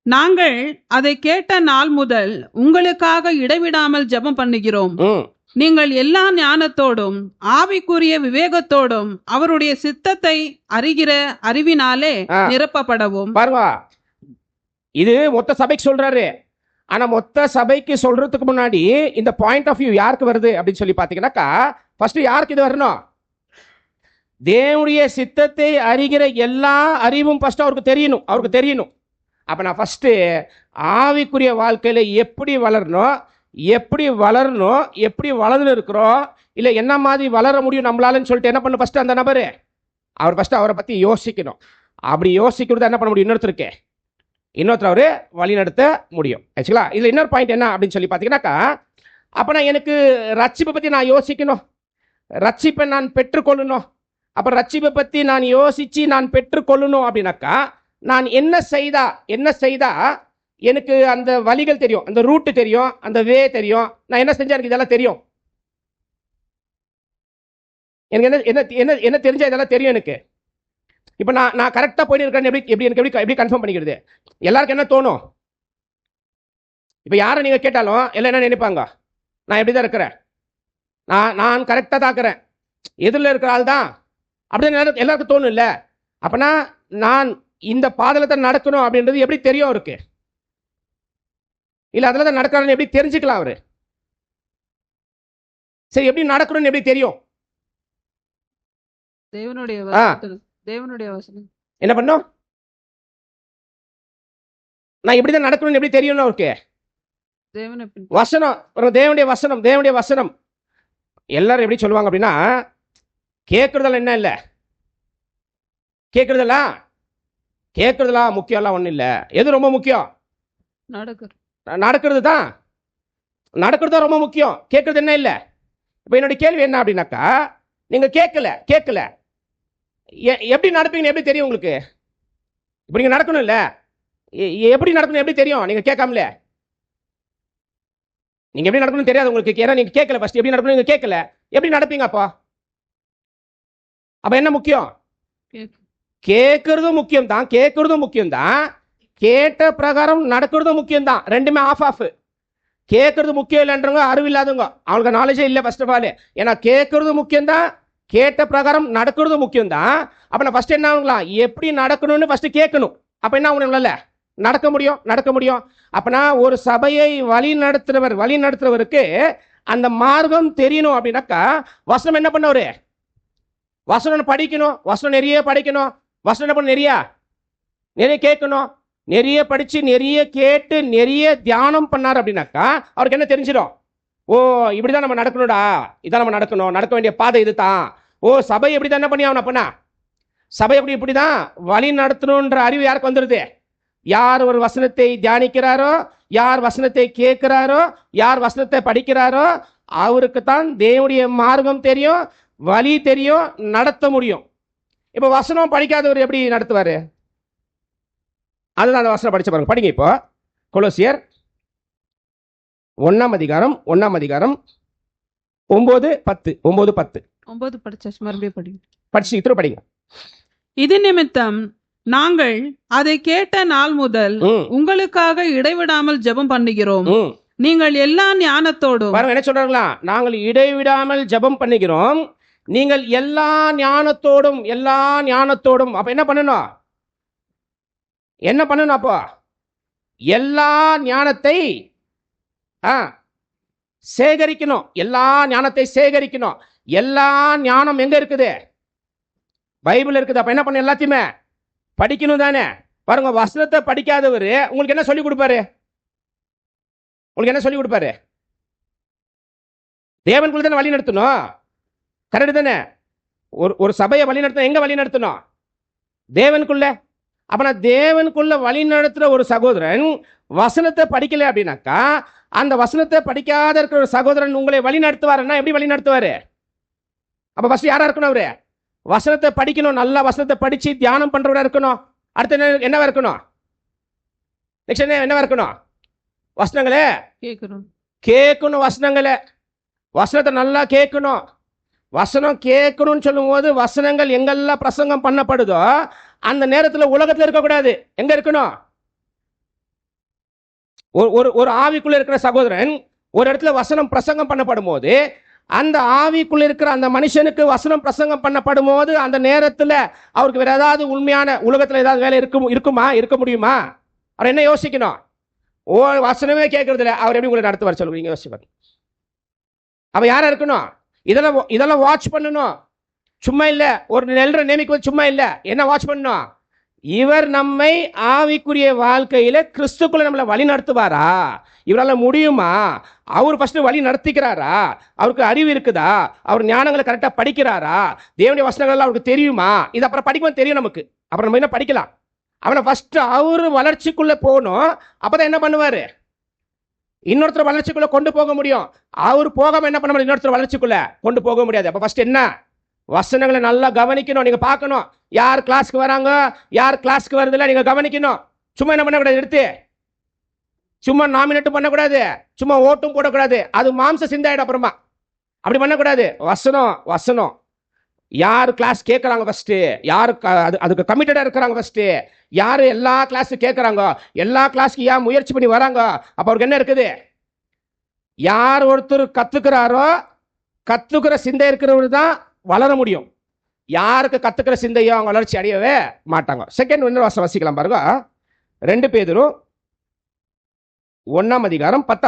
நாங்கள் அதை கேட்ட நாள் முதல் உங்களுக்காக இடைவிடாமல் ஜெபம் பண்ணுகிறோம். நீங்கள் எல்லா ஞானத்தோடும் ஆவிக்குரிய விவேகத்தோடும் அவருடைய சித்தத்தை அறிகிற அறிவினாலே நிரப்பப்படவும். பாருங்க, இது மொத்த சபைக்கு சொல்றாரு. ஆனா மொத்த சபைக்கு சொல்றதுக்கு முன்னாடி இந்த பாயிண்ட் ஆஃப் வியூ யாருக்கு வருது அப்படின்னு சொல்லி பாத்தீங்கன்னாக்கா, ஃபர்ஸ்ட் யாருக்கு இது வரணும்? தேவனுடைய சித்தத்தை அறிகிற எல்லா அறிவும் ஃபர்ஸ்ட் அவருக்கு தெரியணும். அப்ப நான் ஃபர்ஸ்ட் ஆவிக்குரிய வாழ்க்கையில எப்படி வளரணும், எப்படி வளர்ந்து இருக்கிறோம், இல்ல என்ன மாதிரி வளர முடியும் நம்மளாலன்னு சொல்லிட்டு என்ன பண்ணு, ஃபர்ஸ்ட் அந்த நபரு அவரை பத்தி யோசிக்கணும். அப்படி யோசிக்கிறது என்ன பண்ண முடியும், இன்னொருத்தர் அவரு வழி நடத்த முடியும். ஆக்சுவலா இதுல இன்னொரு பாயிண்ட் என்ன அப்படின்னு சொல்லி பாத்தீங்கன்னாக்கா, அப்ப நான் எனக்கு ரட்சிப்பை பத்தி நான் யோசிக்கணும், ரட்சிப்பை நான் பெற்றுக்கொள்ளணும். அப்ப ரட்சிப்பை பத்தி நான் யோசிச்சு நான் பெற்றுக்கொள்ளணும் அப்படின்னாக்கா, நான் என்ன செய்தா எனக்கு அந்த வழிகள் தெரியும், அந்த ரூட் தெரியும், அந்த வே தெரியும், நான் என்ன செஞ்சா எனக்கு இதெல்லாம் தெரியும். எனக்கு என்ன தெரிஞ்சா இதெல்லாம் தெரியும் எனக்கு. இப்போ நான் கரெக்டாக போயிட்டு இருக்கேன்னு எப்படி கன்ஃபார்ம் பண்ணிக்கிறது? எல்லாருக்கும் என்ன தோணும்? இப்போ யாரை நீங்கள் கேட்டாலும் எல்லாம் என்ன நினைப்பாங்க, நான் எப்படி தான் இருக்கிறேன், நான் கரெக்டாக தான் இருக்கிறேன், எதிரில் இருக்கிற ஆள் தான் அப்படின்னு எல்லாருக்கும் தோணும் இல்லை? அப்போனா நான் இந்த பாதையில் தான் நடக்கணும் அப்படின்றது எப்படி தெரியும் அவருக்கு? இல்லை அதில் தான் நடக்கணும்னு எப்படி தெரிஞ்சுக்கலாம் அவரு? சரி, எப்படி நடக்கணும்னு எப்படி தெரியும்? தேவனுடைய வசனம் என்ன பண்ணும்? நான் இப்படிதான் நடக்கணும்னு எப்படி தெரியும் அவருக்கு? வசனம், தேவனுடைய வசனம். எல்லாரும் எப்படி சொல்லுவாங்க அப்படின்னா, கேட்கறதெல்லாம் என்ன இல்லை, கேட்கறதெல்லாம் முக்கியம் எல்லாம் ஒன்றும் இல்லை. எது ரொம்ப முக்கியம்? நடக்கிறது தான் ரொம்ப முக்கியம். கேட்கறது என்ன இல்லை. இப்போ என்னுடைய கேள்வி என்ன அப்படின்னாக்கா, நீங்க கேட்கல எப்படி நடப்பீங்கன்னு எப்படி தெரியும் உங்களுக்கு? இப்போ நீங்க நடக்கணும் இல்ல, எப்படி நடக்கணும் எப்படி தெரியும்? நீங்க கேட்காமல நீங்க எப்படி நடக்கணும்னு தெரியாது உங்களுக்கு. ஏன்னா நீங்க கேட்கல, ஃபர்ஸ்ட் எப்படி நடக்கணும் நீங்க கேட்கல, எப்படி நடப்பீங்க? அப்ப என்ன முக்கியம்? கேட்கறதும் முக்கியம் தான், கேட்ட பிரகாரம் நடக்கிறதும் முக்கியம் தான். ரெண்டுமே ஆஃப். கேட்கறது முக்கியம் இல்லைன்றவங்க அறிவு இல்லாதவங்க, அவங்களுக்கு நாலேஜே இல்லை ஃபர்ஸ்ட் ஆஃப் ஆல். ஏன்னா கேட்கறது முக்கியம் தான், கேட்ட பிரகாரம் நடக்கிறது முக்கியம் தான். அப்ப நான் ஃபர்ஸ்ட் என்ன ஆகுங்களா, எப்படி நடக்கணும்னு ஃபர்ஸ்ட் கேட்கணும். அப்ப என்ன ஆகணும்ல, நடக்க முடியும். அப்பனா ஒரு சபையை வழி நடத்துறவருக்கு அந்த மார்க்கம் தெரியணும் அப்படின்னாக்கா, வசனம் என்ன பண்ணவரு? வசனம் படிக்கணும், வசனம் நிறைய படிக்கணும், வசனம் என்ன பண்ண நிறைய கேட்கணும், நிறைய படிச்சு நிறைய கேட்டு நிறைய தியானம் பண்ணார் அப்படின்னாக்கா அவருக்கு என்ன தெரிஞ்சிடும்? ஓ, இப்படிதான் நம்ம நடக்கணும்டா, இதான் நம்ம நடக்க வேண்டிய பாதை இதுதான். ஓ, சபை எப்படிதான் என்ன பண்ணி ஆகணும்? அப்பனா சபை இப்படிதான் வழி நடத்தணும்ன்ற அறிவு யாருக்கு வந்துருது? யார் ஒரு வசனத்தை தியானிக்கிறாரோ, யார் வசனத்தை கேட்கிறாரோ, யார் வசனத்தை படிக்கிறாரோ, அவருக்கு தான் தேவனுடைய மார்க்கம் தெரியும், வழி தெரியும், நடத்த முடியும். இப்ப வசனம் படிக்காதவர் எப்படி நடத்துவாரு? அதுதான் அந்த வசனம் படிச்ச பாருங்க. படிங்க இப்போ கொலோசியர் 1ஆம் அதிகாரம் 9-10 படிச்சாச்சு, மறுபடியும் படிங்க. இது நிமித்தம் நாங்கள் அதை கேட்ட நாள் முதல் உங்களுக்காக இடைவிடாமல் ஜெபம் பண்ணுகிறோம். நீங்கள் எல்லா ஞானத்தோடும், பாருங்க என்ன சொல்றாங்களா, நாங்கள் இடைவிடாமல் ஜெபம் பண்ணுகிறோம், நீங்கள் எல்லா ஞானத்தோடும். அப்ப என்ன பண்ணணும்? அப்போ எல்லா ஞானத்தை சேகரிக்கணும். எல்லா ஞானம் எங்க இருக்குது? பைபிள் இருக்குது. அப்ப என்ன பண்ண? எல்லாத்தையுமே படிக்கணும் தானே. பாருங்க, வசனத்தை படிக்காதவர் உங்களுக்கு என்ன சொல்லி கொடுப்பாரு? தேவனுக்குள்ள தானே வழி நடத்தணும். கரெக்ட் தானே? ஒரு சபையை வழி நடத்தணும், எங்க வழி நடத்தணும்? தேவனுக்குள்ள. அப்ப நான் தேவனுக்குள்ள வழி நடத்துற ஒரு சகோதரன் வசனத்தை படிக்கல அப்படின்னாக்கா, அந்த வசனத்தை படிக்காத இருக்கிற ஒரு சகோதரன் உங்களை வழி நடத்துவாருன்னா எப்படி வழி நடத்துவாரு? அப்ப ஃபர்ஸ்ட் யாரா இருக்கணும்? அவரு வசனத்தை படிக்கணும், நல்லா வசனத்தை படிச்சு தியானம் பண்றவரா இருக்கணும். அடுத்து என்னவா இருக்கணும்? நெக்ஸ்ட் என்னவா இருக்கணும்? வசனங்களே கேட்கணும். வசனத்தை நல்லா கேட்கணும். வசனம் கேட்கணும்னு சொல்லும் போது வசனங்கள் எங்கெல்லாம் பிரசங்கம் பண்ணப்படுதோ அந்த நேரத்தில் உலகத்தில் இருக்கக்கூடாது. எங்க இருக்கணும்? ஒரு ஆவிக்குள்ள இருக்கிற சகோதரன் ஒரு இடத்துல வசனம் பிரசங்கம் பண்ணப்படும் போது அந்த ஆவிக்குள்ள இருக்கிற அந்த மனுஷனுக்கு வசனம் பிரசங்கம் பண்ணப்படும் போது அந்த நேரத்தில் அவருக்கு வேற ஏதாவது உண்மையான உலகத்தில் ஏதாவது வேலை இருக்க முடியுமா? அவர் என்ன யோசிக்கணும்? வசனமே கேட்கறது இல்லை, அவர் எப்படி உங்களை நடத்துவார் சொல்லுங்க, நீங்க யோசிப்பார். அவ யாரா இருக்கணும்? இதெல்லாம் வாட்ச் பண்ணணும். சும்மா இல்ல, ஒரு நெல்ற நேமிக்கு சும்மா இல்ல, என்ன வாட்ச் பண்ணணும்? இவர் நம்மை ஆவிக்குரிய வாழ்க்கையில கிறிஸ்துக்குள்ள நம்மளை வழி நடத்துவாரா? இவரால் முடியுமா? அவர் ஃபர்ஸ்ட் வழி நடத்திக்கிறாரா? அவருக்கு அறிவு இருக்குதா? அவர் ஞானங்களை கரெக்டா படிக்கிறாரா? தேவனுடைய வசனங்கள் அவருக்கு தெரியுமா? இது அப்புறம் படிக்கும் தெரியும் நமக்கு, அப்புறம் நம்ம என்ன படிக்கலாம். அவனை ஃபர்ஸ்ட் அவரு வளர்ச்சிக்குள்ள போகணும். அப்பதான் என்ன பண்ணுவாரு? இன்னொருத்தர் வளர்ச்சிக்குள்ள கொண்டு போக முடியும். அவர் போகாம என்ன பண்ண முடியும்? இன்னொருத்தர் வளர்ச்சிக்குள்ள கொண்டு போக முடியாது. அப்ப ஃபர்ஸ்ட் என்ன? வசனங்களை நல்லா கவனிக்கணும். நீங்க பார்க்கணும் யார் கிளாஸ்க்கு வராங்க, யார் கிளாஸ்க்கு வருதுல நீங்க கவனிக்கணும். சும்மா என்ன பண்ணக்கூடாது? எடுத்து சும்மா நாமினேட்டும் பண்ணக்கூடாது, சும்மா ஓட்டும் போடக்கூடாது. அது மாம்ச சிந்தாயிடும். அப்புறமா அப்படி பண்ணக்கூடாது. வசனம் யார் கிளாஸ் கேட்கறாங்க ஃபர்ஸ்ட், யாரு அதுக்கு கமிட்டடா இருக்கிறாங்க ஃபர்ஸ்ட், யாரு எல்லா கிளாஸ் கேட்கறாங்க, எல்லா கிளாஸ்க்கு ஏன் முயற்சி பண்ணி வராங்க, அப்ப அவருக்கு என்ன இருக்குது? யார் ஒருத்தர் கத்துக்கிறாரோ, கத்துக்கிற சிந்தை இருக்கிறவர் தான் வளர முடியும். யாருக்கு கத்துக்கிற சிந்தையோ அவங்க வளர்ச்சி அடையவே மாட்டாங்க. செகண்ட் இன்னொரு வசனம் வசிக்கலாம் பாருங்க. 2 பேதுரு 1 10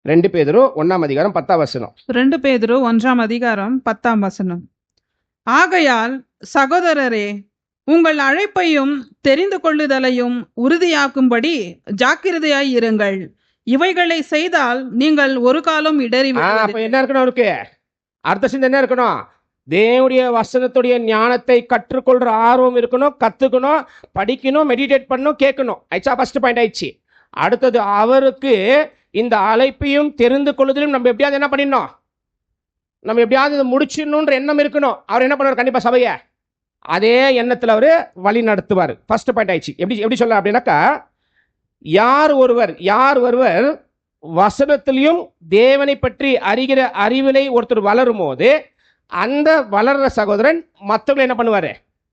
2 பேதுரு 1 10 2 பேதுரு 1 ஆகையால் சகோதரரே, உங்கள் அழைப்பையும் தெரிந்து கொள்ளுதலையும் உறுதியாக்கும்படி ஜாக்கிரதையாய் இருங்கள். இவைகளை செய்தால் நீங்கள் ஒரு காலம் இடறி என்ன இருக்கணும்? அவருக்கு அடுத்த சிந்தை என்ன இருக்கணும்? தேவனுடைய வசனத்துடைய ஞானத்தை கற்றுக்கொள்ற ஆர்வம் இருக்கணும், கத்துக்கணும், படிக்கணும், மெடிடேட் பண்ணணும், கேட்கணும். ஆயிடுச்சா? ஃபர்ஸ்ட் பாயிண்ட் ஆயிடுச்சு. அடுத்தது அவருக்கு இந்த அழைப்பையும் தெரிந்து கொள்ளுதலும் நம்ம எப்படியாவது என்ன பண்ணிடணும், நம்ம எப்படியாவது முடிச்சிடணுன்ற எண்ணம் இருக்கணும். அவர் என்ன பண்ணுவார்? கண்டிப்பா சபையை அதே எண்ணத்தில் அவர் வழி நடத்துவார். ஃபர்ஸ்ட் பாயிண்ட் ஆயிடுச்சு. எப்படி சொல்ல அப்படின்னாக்கா, யார் ஒருவர் வசனத்திலையும் தேவனை பற்றி அறிகிற அறிவிலை ஒருத்தர் வளரும் போது அந்த வளர்ற சகோதரன் மற்றவங்களை என்ன பண்ணுவாரு?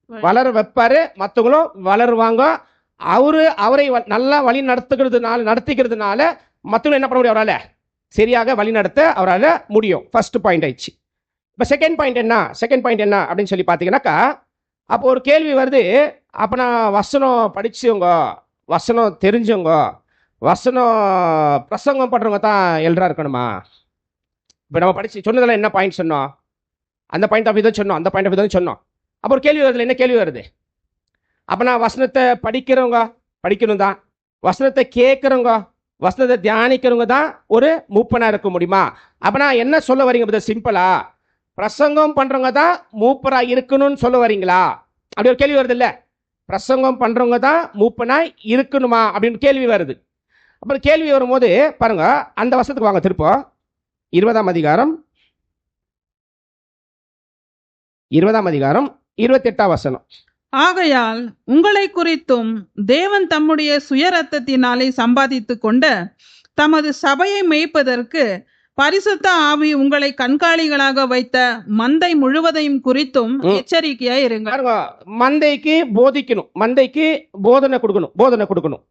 வளர வைப்பாரு. மற்றவங்களும் வளருவாங்க. அவரை நல்லா வழி நடத்திக்கிறதுனால மற்றவங்க என்ன பண்ண முடியும்? அவரால் சரியாக வழி நடத்த அவரால் முடியும். ஃபர்ஸ்ட் பாயிண்ட் ஆயிடுச்சு. இப்போ செகண்ட் பாயிண்ட் என்ன அப்படின்னு சொல்லி பார்த்தீங்கன்னாக்கா, அப்போ ஒரு கேள்வி வருது. அப்போ நான் வசனம் படிச்சவங்க, வசனம் தெரிஞ்சவங்க, வசனம் பிரசங்கம் பண்ணுறவங்க தான் எல்ரா இருக்கணுமா? இப்போ நம்ம படிச்சு சொன்னதெல்லாம் என்ன பாயிண்ட் சொன்னோம்? அந்த பாயிண்ட் ஆஃப் இதை சொன்னோம், அந்த பாயிண்ட் ஆஃப் இதை சொன்னோம். அப்போ ஒரு கேள்வி வருது. என்ன கேள்வி வருது? அப்போ நான் வசனத்தை படிக்கிறவங்க படிக்கணும் தான், வசனத்தை கேட்குறவங்க, வசனத்தை தியானிக்கிறவங்க தான் ஒரு மூப்பனா இருக்க முடியுமா? அப்போ நான் என்ன சொல்ல வரீங்க? சிம்பிளா பிரசங்கம் பண்றவங்க தான் மூப்பரா இருக்கணும்னு சொல்ல வரீங்களா? அப்படி ஒரு கேள்வி வருது இல்ல? பிரசங்கம் பண்றவங்க தான் மூப்பனா இருக்கணுமா அப்படின்னு கேள்வி வருது. அப்புறம் கேள்வி வரும்போது பாருங்க, அந்த வசனத்துக்கு வாங்க திருப்போம். 20 28 ஆகையால் உங்களை குறித்தும் தேவன் தம்முடைய சுயரத்தத்தினாலே சம்பாதித்து கொண்ட தமது சபையை மேய்ப்பதற்கு பரிசுத்த ஆவி உங்களை கண்காணிகளாக வைத்த மந்தை முழுவதையும் குறித்தும் எச்சரிக்கையா இருங்க. மந்தைக்கு போதிக்கணும், மந்தைக்கு போதனை கொடுக்கணும்.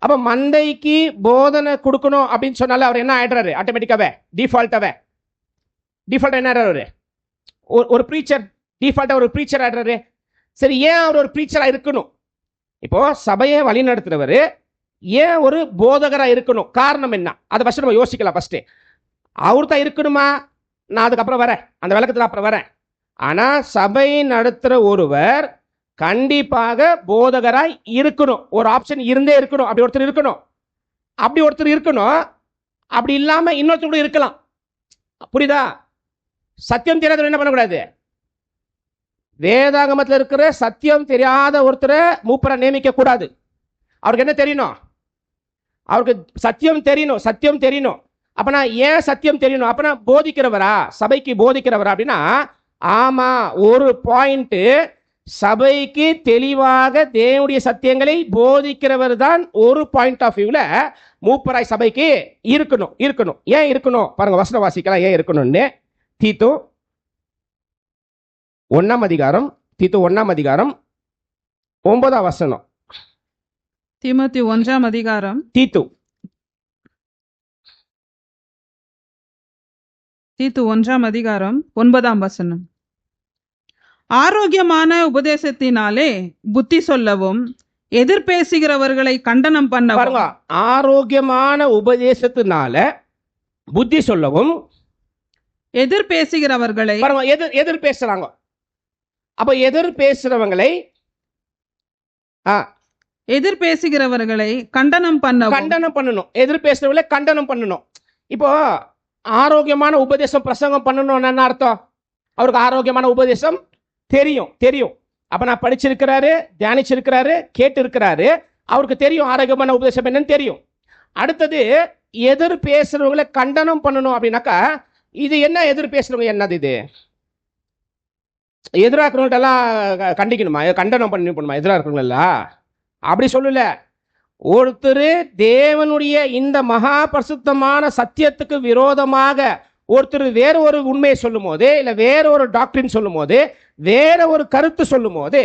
அப்ப மந்தைக்கு போதனை கொடுக்கணும் அப்படின்னு சொன்னால அவர் என்ன ஆயிடுறாரு? ஆட்டோமேட்டிக்காவே டிஃபால்ட் என்ன ஆயிடுறாரு? ஒரு ப்ரீச்சர். டிஃபால்ட்டா ஒரு ப்ரீச்சர் ஆயிடுறாரு. சரி, ஏன் அவர் ஒரு ப்ரீச்சரா இருக்கணும்? இப்போ சபையை வழி நடத்துறவர் ஏன் ஒரு போதகரா இருக்கணும்? காரணம் என்ன? அதை ஃபர்ஸ்ட் நம்ம யோசிக்கலாம். ஃபர்ஸ்ட் அவர் தான் இருக்கணுமா? நான் அதுக்கப்புறம் வரேன், அந்த விளக்கத்தில் அப்புறம் வரேன். ஆனா சபை நடத்துற ஒருவர் கண்டிப்பாக போதகராய் இருக்கணும். ஒரு ஆப்ஷன் இருந்தே இருக்கணும். அப்படி ஒருத்தர் இருக்கணும். அப்படி இல்லாம இன்னொருத்தர் கூட இருக்கலாம். புரியுதா? சத்தியம் தெரியாதவர் என்ன பண்ணக்கூடாது? வேதாகமத்தில் இருக்கிற சத்தியம் தெரியாத ஒருத்தரை மூப்பரை நியமிக்க கூடாது. அவருக்கு என்ன தெரியணும்? அவருக்கு சத்தியம் தெரியணும். அப்பனா ஏன் சத்தியம் தெரியணும்? அப்பனா போதிக்கிறவரா, சபைக்கு போதிக்கிறவரா அப்படின்னா, ஆமா, ஒரு பாயிண்ட், சபைக்கு தெளிவாக தேவனுடைய சத்தியங்களை போதிக்கிறவர் தான் ஒரு பாயிண்ட் ஆஃப் வியூல மூப்பராய் சபைக்கு இருக்கணும். ஏன் இருக்கணும் பாருங்க, வசனம் வாசிக்கலாம் ஏன் இருக்கணும்னு. தீத்து 1 அதிகாரம் 9 வசனம். தீமோத்தி 1 அதிகாரம் தீத்து 1 அதிகாரம் 9 வசனம். ஆரோக்கியமான உபதேசத்தினாலே புத்தி சொல்லவும், எதிர்பேசுகிறவர்களை கண்டனம் பண்ண. பாருங்க, ஆரோக்கியமான உபதேசத்தினால புத்தி சொல்லவும், எதிர்பேசுகிறவர்களை பாருங்க, எதிர் பேசுறாங்க. அப்ப எதிர் பேசுறவங்களை எதிர்பேசுகிறவர்களை கண்டனம் பண்ணணும். எதிர் பேசுறவங்களை கண்டனம் பண்ணணும். இப்போ ஆரோக்கியமான உபதேசம் பிரசங்கம் பண்ணணும்னு என்ன அர்த்தம்? அவருக்கு ஆரோக்கியமான உபதேசம் தெரியும். அப்ப நான் படிச்சிருக்கிறாரு, தியானிச்சிருக்கிறாரு, கேட்டு இருக்கிறாரு, அவருக்கு தெரியும் ஆரோக்கியமான உபதேசம் என்னன்னு தெரியும். அடுத்தது எதிர் பேசுறவங்களை கண்டனம் பண்ணணும் அப்படின்னாக்கா, இது என்ன எதிர் பேசுறவங்க? என்னது இது? எதிராக இருக்கிறவங்கள்ட்ட எல்லாம் கண்டிக்கணுமா, கண்டனம் பண்ணணுமா? எதிராக இருக்கிறவங்க எல்லாம் அப்படி சொல்லல. ஒருத்தர் தேவனுடைய இந்த மகா பரிசுத்தமான சத்தியத்துக்கு விரோதமாக ஒருத்தர் வேற ஒரு உண்மையை சொல்லும் போது, இல்ல வேற ஒரு டாக்டரின் சொல்லும் போது, வேற ஒரு கருத்து சொல்லும் போது,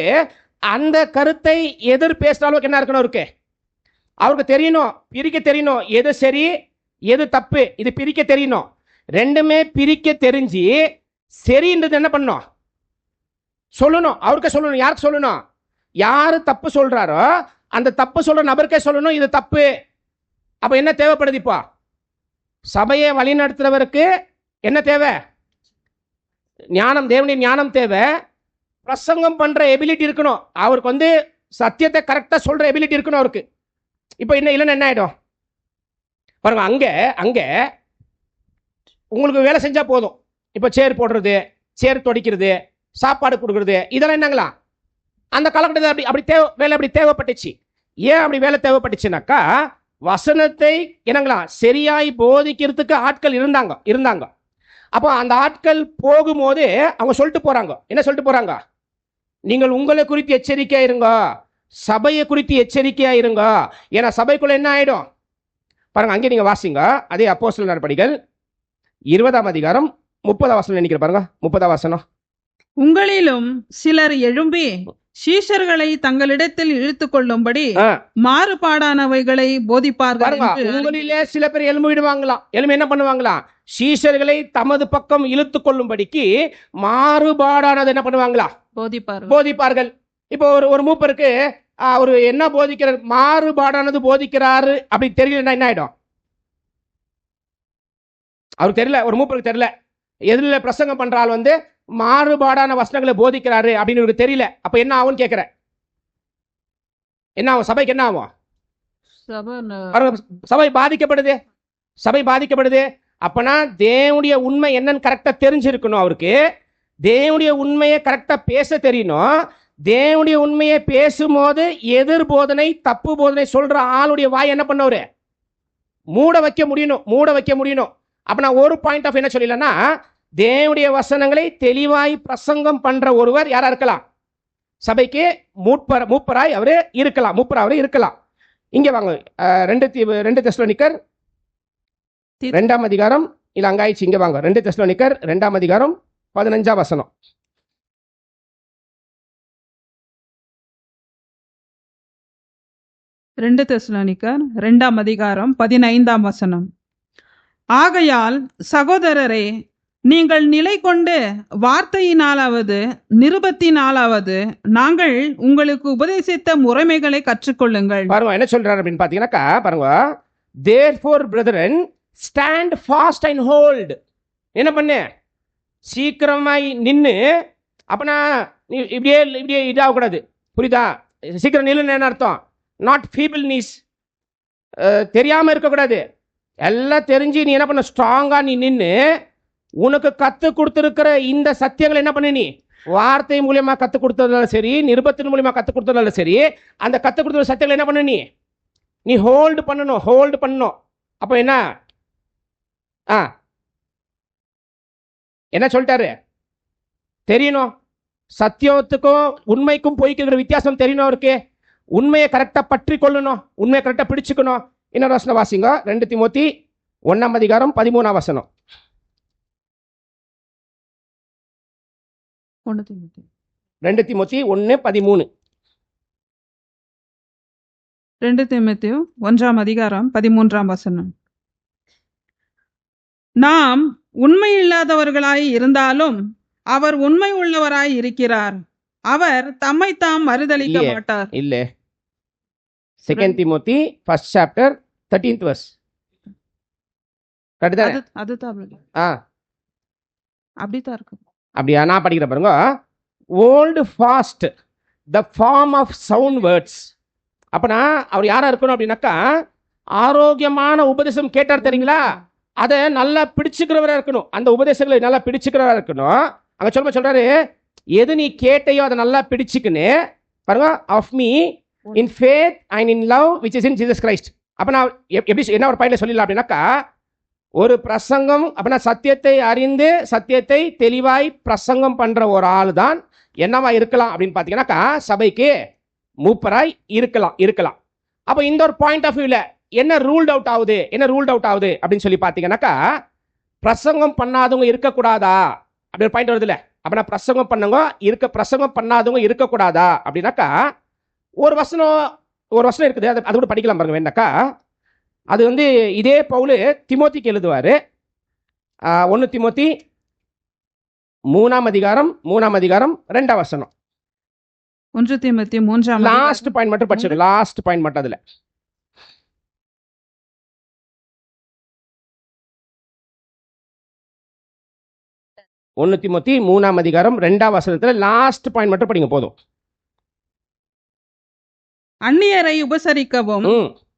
அந்த கருத்தை எதிர் பேசுற அளவுக்கு என்ன இருக்கணும் அவருக்கு தெரியணும், பிரிக்க தெரியணும். எது சரி எது தப்பு, இது பிரிக்க தெரியணும். ரெண்டுமே பிரிக்க தெரிஞ்சு சரின்றது என்ன பண்ணணும்? சொல்லணும். அவருக்கு சொல்லணும். யாருக்கு சொல்லணும்? யாரு தப்பு சொல்றாரோ அந்த தப்பு சொல்ற நபருக்கே சொல்லணும் இது தப்பு. அப்ப என்ன தேவைப்படுது? இப்போ சபையை வழி நடத்துறவருக்கு என்ன தேவை? ஞானம், தேவனுடைய ஞானம் தேவை. பிரசங்கம் பண்ற எபிலிட்டி இருக்கணும். அவருக்கு சத்தியத்தை கரெக்டா சொல்ற எபிலிட்டி இருக்கணும் அவருக்கு. இப்போ இல்லைன்னா என்ன ஆயிடும் பாருங்க, அங்க உங்களுக்கு வேலை செஞ்சா போதும். இப்போ சேர் போடுறது, சேர் தொடிக்கிறது, சாப்பாடு கொடுக்கறது, இதெல்லாம் என்னங்களா அந்த காலகட்டத்தில் அப்படி தேவைப்பட்டுச்சு. ஏன் அப்படி வேலை தேவைப்பட்டுச்சுனாக்கா, வசனத்தை என்னங்களா சரியாய் போதிக்கிறதுக்கு ஆட்கள் இருந்தாங்க. அப்போ அந்த ஆட்கள் போகும்போது அவங்க சொல்லிட்டு போறாங்க. என்ன சொல்லிட்டு போறாங்க? நீங்கள் உங்களை குறித்து எச்சரிக்கையா இருங்க, சபையை குறித்து எச்சரிக்கையா இருங்க. ஏன்னா சபைக்குள்ள என்ன ஆயிடும் பாருங்க. அங்கே நீங்க வாசிங்க, அதே அப்போஸ்தலர் நடபடிகள் 20 அதிகாரம் 30 வசனம் நினைக்கிற பாருங்க. 30 வசனம். உங்களிலும் சிலர் எழும்பி சீஷர்களை தங்களிடத்தில் இழுத்துக் கொள்ளும்படி மாறுபாடானவைகளை போதிப்பார்கள். உங்களிலே சில பேர் எழும்பிடுவாங்களாம். எழும்பி என்ன பண்ணுவாங்களாம்? சீஷர்களை தமது பக்கம் இழுத்துக் கொள்ளும்படிக்கு மாறுபாடானது என்ன பண்ணுவாங்களா? போதிப்பார்கள். இப்போ ஒரு மூப்பருக்கு அவரு என்ன போதிக்கிறார், மாறுபாடானது போதிக்கிறாரு அப்படி தெரியலன்னா என்ன ஆயிடும்? அவருக்கு தெரியல, ஒரு மூப்பருக்கு தெரியல. எதிரில பிரசங்கம் பண்ற ஆள் மாறுபாடான வசனங்களை போதிக்கிறாரு அப்படின்னு இவருக்கு தெரியல. அப்ப என்ன ஆகும் கேட்கிற? என்ன ஆகும்? சபைக்கு என்ன ஆகும்? சபை பாதிக்கப்படுது. அப்பனா தேவனுடைய உண்மை என்னன்னு கரெக்டா தெரிஞ்சிருக்கணும். அவருக்கு தேவனுடைய உண்மையை கரெக்டா பேச தெரியணும். தேவனுடைய உண்மையை பேசும்போது எதிர் போதனை, தப்பு போதனை சொல்ற ஆளுடைய வாய் என்ன பண்ணவரு? மூட வைக்க முடியணும். அப்ப நான் ஒரு பாயிண்ட் ஆஃப் என்ன சொல்லலன்னா, தேவனுடைய வசனங்களை தெளிவாய் பிரசங்கம் பண்ற ஒருவர் யாரா இருக்கலாம்? சபைக்கு மூப்பராய் அவரு இருக்கலாம். இங்க வாங்க, 2 தெசலோனிக்கர் 2 அதிகாரம், இல்ல அங்காயிடுச்சு. இங்க வாங்க, 2 தெசலோனிக்கர் 2 அதிகாரம் 15 வசனம். 2 தெசலோனிக்கர் 2 அதிகாரம் 15 வசனம். ஆகையால் சகோதரரே, நீங்கள் நிலை கொண்டு வார்த்தையினாலாவது நிருபத்தினாலாவது நாங்கள் உங்களுக்கு உபதேசித்த முறைமைகளை கற்றுக்கொள்ளுங்கள். பாருங்க என்ன சொல்றாரு அப்படின்னு பாத்தீங்கன்னாக்கா, பாருங்க, therefore brethren stand fast and hold. என்ன பண்ணு? சீக்கிரமாய் நின்னு. அப்பனா இப்படியே இதாக கூடாது, புரியுதா? சீக்கிரம் நில்லுன்னு என்ன அர்த்தம்? நாட் ஃபீபிள் நீஸ், தெரியாம இருக்கக்கூடாது. எல்லாம் தெரிஞ்சு நீ என்ன பண்ண? ஸ்ட்ராங்கா நீ நின்று உனக்கு கத்து கொடுத்திருக்கிற இந்த சத்தியங்களை என்ன பண்ணு? நீ வார்த்தை மூலியமா கத்து கொடுத்ததால சரி, நிருபத்தின் மூலியமா கத்து கொடுத்ததால சரி, அந்த கத்து கொடுத்த சத்தியங்களை என்ன பண்ணு? நீ ஹோல்டு பண்ணணும். அப்போ என்ன என்ன சொல்லிட்டாரு? தெரியணும். சத்தியத்துக்கும் உண்மைக்கும் பொய்க்குற வித்தியாசம் தெரியணும் அவருக்கு. உண்மையை கரெக்டா பற்றி கொள்ளணும், உண்மையை கரெக்டா பிடிச்சுக்கணும். இன்னொரு வசனம் வாசிங்க, 2 தீமோத்தி 1:13 13. 2 தீமோத்தி 1:13. 2 தீமோத்தேயு 1:13. நாம் உண்மை இல்லாதவர்களாய் இருந்தாலும் அவர் உண்மை உள்ளவராய் இருக்கிறார். அவர் தம்மை தாம் மறுதலிக்க மாட்டார். இல்ல, 2 Timothy 1st chapter 13th verse. அப்படிதான் இருக்கு. அப்படியா? நான் படிக்கிறேன் பாருங்க. Hold fast the form of sound words. அப்பனா அவர் யாரா இருக்கணும் அப்படின்னாக்கா, ஆரோக்கியமான உபதேசம் கேட்டார் தெரியுங்களா, அதை நல்லா பிடிச்சுக்கிறவரா இருக்கணும். அந்த உபதேசங்களை நல்லா பிடிச்சுக்கிறவரா இருக்கணும். அங்க சொல்றாரு, எது நீ கேட்டையோ அதை நல்லா பிடிச்சுக்கின்னு பாருங்க. Of me in faith and in love which is in Jesus Christ. அப்ப நான் எப்படி என்ன ஒரு பாயிண்ட்ல சொல்லலாம் அப்படின்னாக்கா, ஒரு பிரசங்கம் அப்படின்னா சத்தியத்தை அறிந்து சத்தியத்தை தெளிவாய் பிரசங்கம் பண்ற ஒரு ஆள் தான் என்னவா இருக்கலாம் அப்படின்னு பாத்தீங்கன்னாக்கா, சபைக்கு மூப்பராய் இருக்கலாம். அப்ப இந்த ஒரு பாயிண்ட் ஆஃப் வியூல என்ன ரூல்ட் அவுட் ஆகுது அப்படின்னு சொல்லி பாத்தீங்கன்னாக்கா, பிரசங்கம் பண்ணாதவங்க இருக்கக்கூடாதா அப்படி ஒரு பாயிண்ட் வருது இல்ல. அப்படின்னா பிரசங்கம் பண்ணாதவங்க இருக்கக்கூடாதா அப்படின்னாக்கா, ஒரு வசனம் இருக்குது, அது கூட படிக்கலாம் பாருங்க வேண்டாக்கா. அது இதே பவுல் தீமோத்திக்கு எழுதுவாரு. 1 தீமோத்தி 3:3 2 1 தீமோத்தி 3 லாஸ்ட் பாயிண்ட் மட்டும் படிச்சிருங்க. லாஸ்ட் பாயிண்ட் மட்டும் அதுல 1 தீமோத்தி 3:2 லாஸ்ட் பாயிண்ட் மட்டும் படிங்க போதும். அந்நியரை உபசரிக்கவும்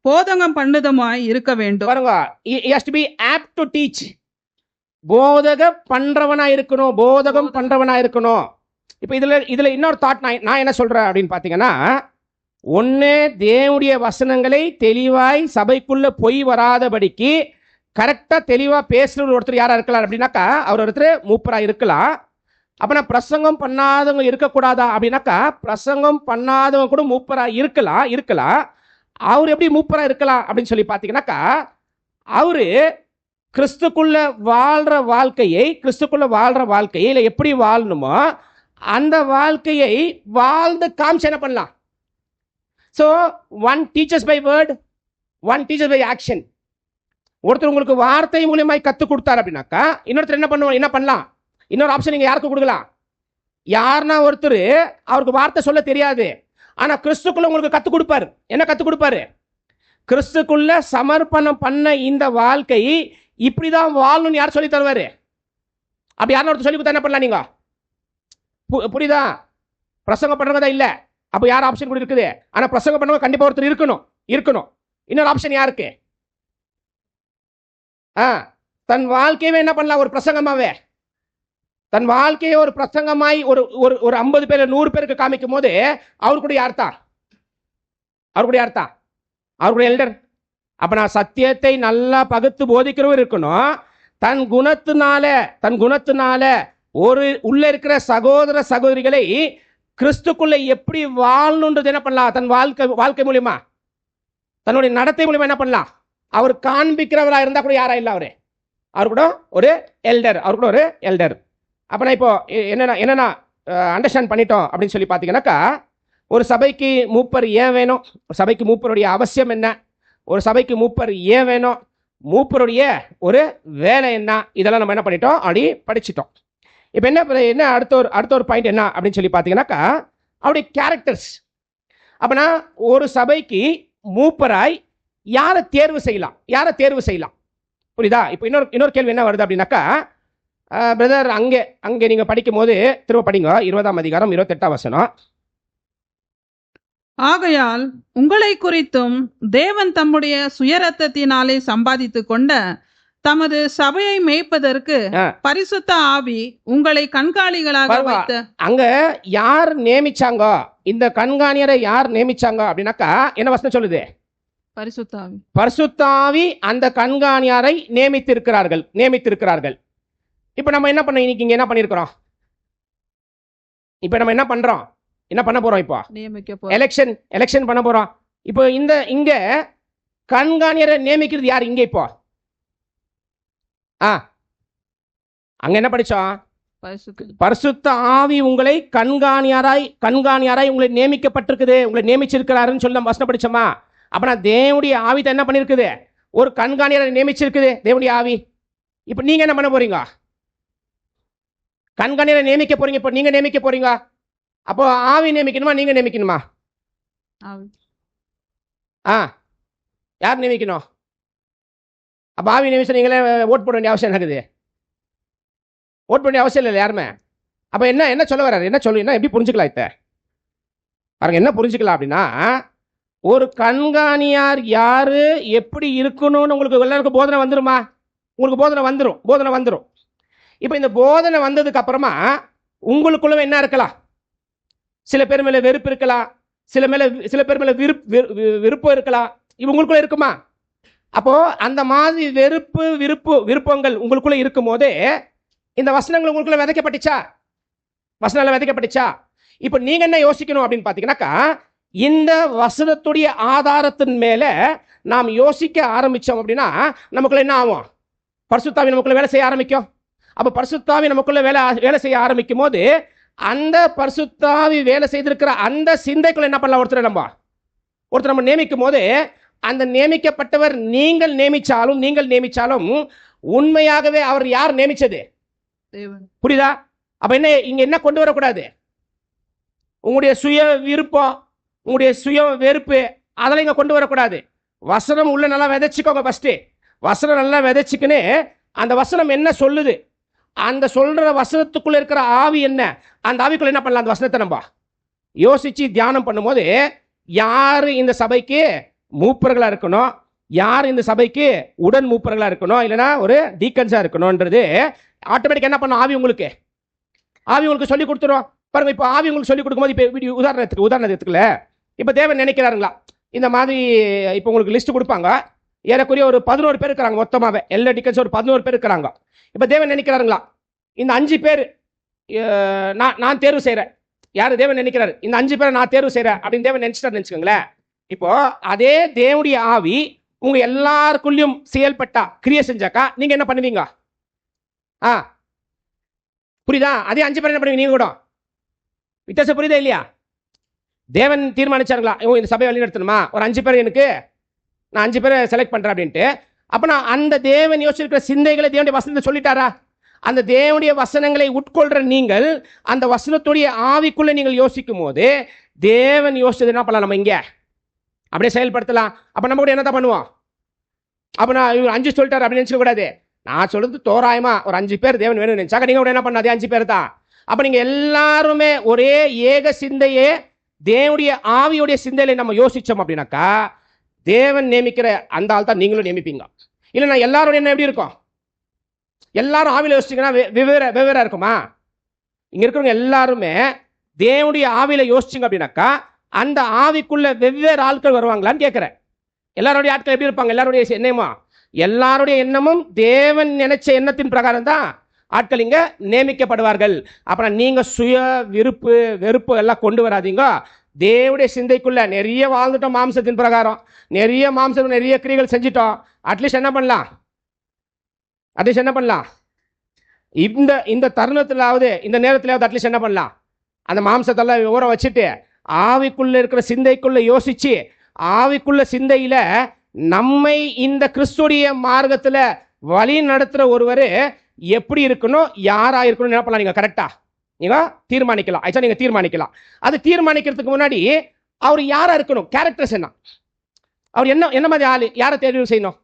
போதகம் பண்ணுதமாய் இருக்க வேண்டும். பாருங்க, he has to be apt to teach. போதகம் பண்றவனா இருக்கணும். இப்போ இதுல இன்னொரு தாட் நான் என்ன சொல்றேன் அப்படின்னு பாத்தீங்கன்னா, ஒன்னு தேவனுடைய வசனங்களை தெளிவாய் சபைக்குள்ள பொய் வராதபடிக்கு கரெக்டா தெளிவா பேசுற ஒருத்தர் யாரா இருக்கலாம் அப்படின்னாக்கா, அவர் ஒருத்தர் மூப்பரா இருக்கலாம். அப்ப நான் பிரசங்கம் பண்ணாதவங்க இருக்கக்கூடாதா அப்படின்னாக்கா, பிரசங்கம் பண்ணாதவங்க கூட மூப்பரா இருக்கலாம். அவர் எப்படி மூப்பரா இருக்கலாம் அப்படின்னு சொல்லி பாத்தீங்கன்னாக்கா, அவரு கிறிஸ்துக்குள்ள வாழ்ற வாழ்க்கையை இல்ல எப்படி வாழணுமோ அந்த வாழ்க்கையை வாழ்ந்து காமிச்சு என்ன பண்ணலாம். So one teachers by word, one teachers by action. ஒருத்தர் உங்களுக்கு வார்த்தை மூலியமாய் கற்றுக் கொடுத்தார் அப்படின்னாக்கா, இன்னொருத்தர் என்ன பண்ணலாம், இன்னொரு ஆப்ஷன் நீங்க யாருக்கு கொடுக்கலாம். யாருன்னா ஒருத்தர் அவருக்கு வார்த்தை சொல்ல தெரியாது, ஆனா கிறிஸ்துக்குள்ள உங்களுக்கு கற்றுக் கொடுப்பாரு. என்ன கற்றுக் கொடுப்பாரு? கிறிஸ்துக்குள்ள சமர்ப்பணம் பண்ண இந்த வாழ்க்கை இப்படிதான் வாழணும்னு யார் சொல்லி தருவாரு? அப்படி யாரும் ஒருத்தர் சொல்லி கொடுத்தா என்ன பண்ணலாம்? நீங்க புரியுதா? பிரசங்கம் பண்றதா இல்ல. அப்ப யார் ஆப்ஷன் கூட இருக்குது, ஆனா பிரசங்கம் பண்ணவங்க கண்டிப்பா ஒருத்தர் இருக்கணும். இன்னொரு ஆப்ஷன் யாருக்கு? தன் வாழ்க்கையவே என்ன பண்ணலாம், ஒரு பிரசங்கமாவே தன் வாழ்க்கையை ஒரு பிரசங்கமாய் ஒரு 50 பேர் 100 பேருக்கு காமிக்கும் போது அவர் கூட யார் தான்? அவர் கூட எல்டர். அப்ப நான் சத்தியத்தை நல்லா பகுத்து போதிக்கிறவர் இருக்கணும். தன் குணத்தினால ஒரு உள்ள இருக்கிற சகோதர சகோதரிகளை கிறிஸ்துக்குள்ள எப்படி வாழணுன்றது என்ன பண்ணலாம், தன் வாழ்க்கை மூலியமா தன்னுடைய நடத்தை மூலியமா என்ன பண்ணலாம், அவர் காண்பிக்கிறவரா இருந்தா கூட யாரா இல்ல, அவர் கூட ஒரு எல்டர். அப்ப நான் இப்போ என்னன்னா அண்டர்ஸ்டாண்ட் பண்ணிட்டோம் அப்படின்னு சொல்லி பாத்தீங்கன்னாக்கா, ஒரு சபைக்கு மூப்பர் ஏன் வேணும், ஒரு சபைக்கு மூப்பருடைய அவசியம் என்ன, ஒரு சபைக்கு மூப்பர் ஏன் வேணும், மூப்பருடைய ஒரு வேலை என்ன, இதெல்லாம் நம்ம என்ன பண்ணிட்டோம், அப்படி படிச்சிட்டோம். இப்போ என்ன அடுத்த ஒரு பாயிண்ட் என்ன அப்படின்னு சொல்லி பார்த்தீங்கன்னாக்கா, அவருடைய கேரக்டர்ஸ். அப்பனா ஒரு சபைக்கு மூப்பராய் யாரை தேர்வு செய்யலாம், புரியுதா? இப்போ இன்னொரு கேள்வி என்ன வருது அப்படின்னாக்கா, பிரதர் அங்கே நீங்க படிக்கும் போது திரும்ப படிங்க 20ஆம் அதிகாரம் 28ஆம் வசனம். ஆகையால் உங்களை குறித்தும் தேவன் தம்முடைய சுயரத்தத்தினாலே சம்பாதித்து கொண்ட தமது சபையை மேய்ப்பதற்கு பரிசுத்த ஆவி உங்களை கண்காணிகளாக வைத்த. அங்க யார் நியமிச்சாங்க, இந்த கண்காணியரை யார் நியமிச்சாங்க அப்படின்னாக்கா என்ன வசனம் சொல்லுது? பரிசுத்த ஆவி அந்த கண்காணியாரை நியமித்திருக்கிறார்கள். இப்போ நம்ம என்ன பண்ண இன்னைக்கு இங்க என்ன பண்ணியிருக்கிறோம்? இப்போ நம்ம என்ன பண்றோம்? என்ன பண்ண போறோம்? இப்போ எலெக்ஷன் பண்ண போறோம். இப்போ இங்க கண்காணியரை நியமிக்கிறது யார்? இங்க இப்போ அங்க என்ன படிச்சோம்? பரிசுத்த ஆவி உங்களை கண்காணியாராய் உங்களை நியமிக்கப்பட்டிருக்குது, உங்களை நியமிச்சிருக்கிறாருன்னு சொல்ல வசனம் படிச்சோமா? அப்பனா தேவனுடைய ஆவி என்ன பண்ணிருக்குது? ஒரு கண்காணியாரை நியமிச்சிருக்குது தேவனுடைய ஆவி. இப்போ நீங்க என்ன பண்ண போறீங்க? கண்காணியாரை நியமிக்க போறீங்க. இப்போ நீங்க நியமிக்க போறீங்க. அப்போ ஆவி நியமிக்கணுமா நீங்க நியமிக்கணுமா? யார் நியமிக்கணும்? அப்ப ஆவி நியமிச்சு நீங்களே ஓட் போட வேண்டிய அவசியம் இருக்குது? ஓட் பண்ண அவசியம் இல்லை யாருமே. அப்ப என்ன சொல்ல வர்றாரு? என்ன எப்படி புரிஞ்சுக்கலாம்? பாருங்க, என்ன புரிஞ்சுக்கலாம் அப்படின்னா, ஒரு கண்காணியார் யாரு எப்படி இருக்கணும்னு உங்களுக்கு எல்லாருக்கும் போதனை வந்துருமா? உங்களுக்கு போதனை வந்துரும். இப்போ இந்த போதனை வந்ததுக்கு அப்புறமா உங்களுக்குள்ள என்ன இருக்கலாம்? சில பேர் மேல வெறுப்பு இருக்கலாம், சில பேர் மேல விருப்பம் இருக்கலாம். இவங்களுக்குள்ள இருக்குமா? அப்போ அந்த மாதிரி விருப்பங்கள் உங்களுக்குள்ள இருக்கும் போதே இந்த வசனங்கள் உங்களுக்குள்ள விதைக்கப்பட்டுச்சா? இப்போ நீங்க என்ன யோசிக்கணும் அப்படின்னு பாத்தீங்கன்னாக்கா, இந்த வசனத்துடைய ஆதாரத்தின் மேல நாம் யோசிக்க ஆரம்பிச்சோம் அப்படின்னா நமக்குள்ள என்ன ஆகும்? பரிசுத்தாவி நமக்குள்ள வேலை செய்ய ஆரம்பிக்கும். அப்ப பரிசுத்தாவி நமக்குள்ள வேலை செய்ய ஆரம்பிக்கும் போது அந்த பரிசுத்தாவி வேலை செய்திருக்கிற அந்த சிந்தைக்குள்ள என்ன பண்ணலாம்? ஒருத்தர் நம்ம நியமிக்கும் போது அந்த நியமிக்கப்பட்டவர் நீங்கள் நியமிச்சாலும் உண்மையாகவே அவர் யார் நியமிச்சது? புரியுதா? அப்ப இங்க என்ன கொண்டு வரக்கூடாது? உங்களுடைய சுய விருப்பம், உங்களுடைய சுய வெறுப்பு அதெல்லாம் இங்க கொண்டு வரக்கூடாது. வசனம் உள்ள நல்லா விதைச்சுக்கோங்க. ஃபர்ஸ்ட் வசனம் நல்லா விதைச்சுக்கின்னு அந்த வசனம் என்ன சொல்லுது, அந்த சொல்ற வசனத்துக்குள்ள இருக்கிற ஆவி என்ன, அந்த ஆவிக்குள்ள என்ன பண்ணலாம்? அந்த வசனத்தை நம்ம யோசிச்சு தியானம் பண்ணும்போது யாரு இந்த சபைக்கு மூப்பர்களா இருக்கணும், யார் இந்த சபைக்கு உடன் மூப்பர்களா இருக்கணும், இல்லைன்னா ஒரு டீக்கன்ஸா இருக்கணும்ன்றது ஆட்டோமேட்டிக் என்ன பண்ண ஆவி உங்களுக்கு சொல்லி கொடுத்துரும். பாருங்க, இப்போ ஆவி உங்களுக்கு சொல்லி கொடுக்கும்போது இப்போ உதாரணத்துக்குல இப்போ தேவன் நினைக்கிறாருங்களா இந்த மாதிரி? இப்போ உங்களுக்கு லிஸ்ட் கொடுப்பாங்க, ஏறக்குறைய ஒரு 11 பேர் இருக்கிறாங்க மொத்தமாவே, எல்லா டீக்கன்ஸ் ஒரு 11 பேர் இருக்கிறாங்க. இப்போ தேவன் நினைக்கிறாருங்களா இந்த 5 பேர் நான் தேர்வு செய்யறேன்? யாரு தேவன் நினைக்கிறாரு? இந்த 5 பேரை நான் தேர்வு செய்யறேன் அப்படின்னு தேவன் நினைச்சுக்கோங்களேன். இப்போ அதே தேவனுடைய ஆவி உங்க எல்லாருக்குள்ளயும் செயல்பட்டா, கிரியை செஞ்சாக்கா நீங்க என்ன பண்ணுவீங்க? புரியுதா? அதே 5 பேர் என்ன பண்ணுவீங்க? நீங்க கூட வித்தியாசம் புரியுதா இல்லையா? தேவன் தீர்மானிச்சாருங்களா இந்த சபையை வழி நடத்தணுமா, ஒரு 5 பேர் நான் 5 பேரை செலக்ட் பண்றேன் அப்படின்ட்டு. அப்ப நான் அந்த தேவன் யோசிச்சிருக்கிற சிந்தைகளை தேவனுடைய வசனத்தை சொல்லிட்டாரா? அந்த தேவனுடைய வசனங்களை உட்கொள்ற நீங்கள் அந்த வசனத்துடைய ஆவிக்குள்ள நீங்கள் யோசிக்கும் போது தேவன் யோசிச்சது என்ன பண்ணலாம்? நம்ம இங்க அப்படியே செயல்படுத்தலாம். அப்ப நம்ம கூட என்னதான் பண்ணுவோம்? அப்ப நான் இவர் 5 சொல்லிட்டாரு அப்படின்னு நினைச்சுக்க கூடாது. நான் சொல்றது தோராயமா ஒரு 5 பேர் தேவன் வேணும்னு நினைச்சாக்க நீங்க கூட என்ன பண்ணாதே 5 பேர் தான். அப்ப நீங்க எல்லாருமே ஒரே ஏக சிந்தையே தேவனுடைய ஆவியுடைய சிந்தையில நம்ம யோசிச்சோம் அப்படின்னாக்கா தேவன் நியமிக்கிற அந்த ஆள் தான் நீங்களும் நியமிப்பீங்க. இல்லைன்னா எல்லாரும் என்ன எப்படி இருக்கும்? எல்லாரும் ஆவியில யோசிச்சிங்கன்னா வெவ்வேறா இருக்குமா? இங்க இருக்கிறவங்க எல்லாருமே தேவனுடைய ஆவியில யோசிச்சிங்க அப்படின்னாக்கா அந்த ஆவிக்குள்ள வெவ்வேறு ஆட்கள் வருவாங்களான்னு கேட்கிறேன். எல்லாருடைய ஆட்கள் எப்படி இருப்பாங்க? எல்லாருடைய எண்ணமும் தேவன் நினைச்ச எண்ணத்தின் பிரகாரம் தான் ஆட்கள் இங்க நியமிக்கப்படுவார்கள். அப்புறம் நீங்க சுய வெறுப்பு எல்லாம் கொண்டு வராதீங்க. தேவனுடைய சிந்தைக்குள்ள நிறைய வாழ்ந்துட்டோம், மாம்சத்தின் பிரகாரம் நிறைய கிரியைகள் செஞ்சிட்டோம். அட்லீஸ்ட் என்ன பண்ணலாம்? இந்த தருணத்திலாவது இந்த நேரத்திலாவது அட்லீஸ்ட் என்ன பண்ணலாம்? அந்த மாம்சத்தெல்லாம் ஊற வச்சுட்டு ஆவிக்குள்ள இருக்கிற சிந்தைக்குள்ள யோசிச்சு ஆவிக்குள்ள சிந்தையில நம்மை இந்த கிறிஸ்துடைய மார்க்கத்துல வழி நடத்துற ஒருவர் எப்படி இருக்கணும், யாரா இருக்கணும் என்ன பண்ணலாம்? நீங்க கரெக்டா நீங்க தீர்மானிக்கலாம். அது தீர்மானிக்கிறதுக்கு முன்னாடி அவர் யாரா இருக்கணும், கேரக்டர்ஸ் என்ன, அவர் என்ன மாதிரி ஆளு, யாரை தேர்வு செய்யணும்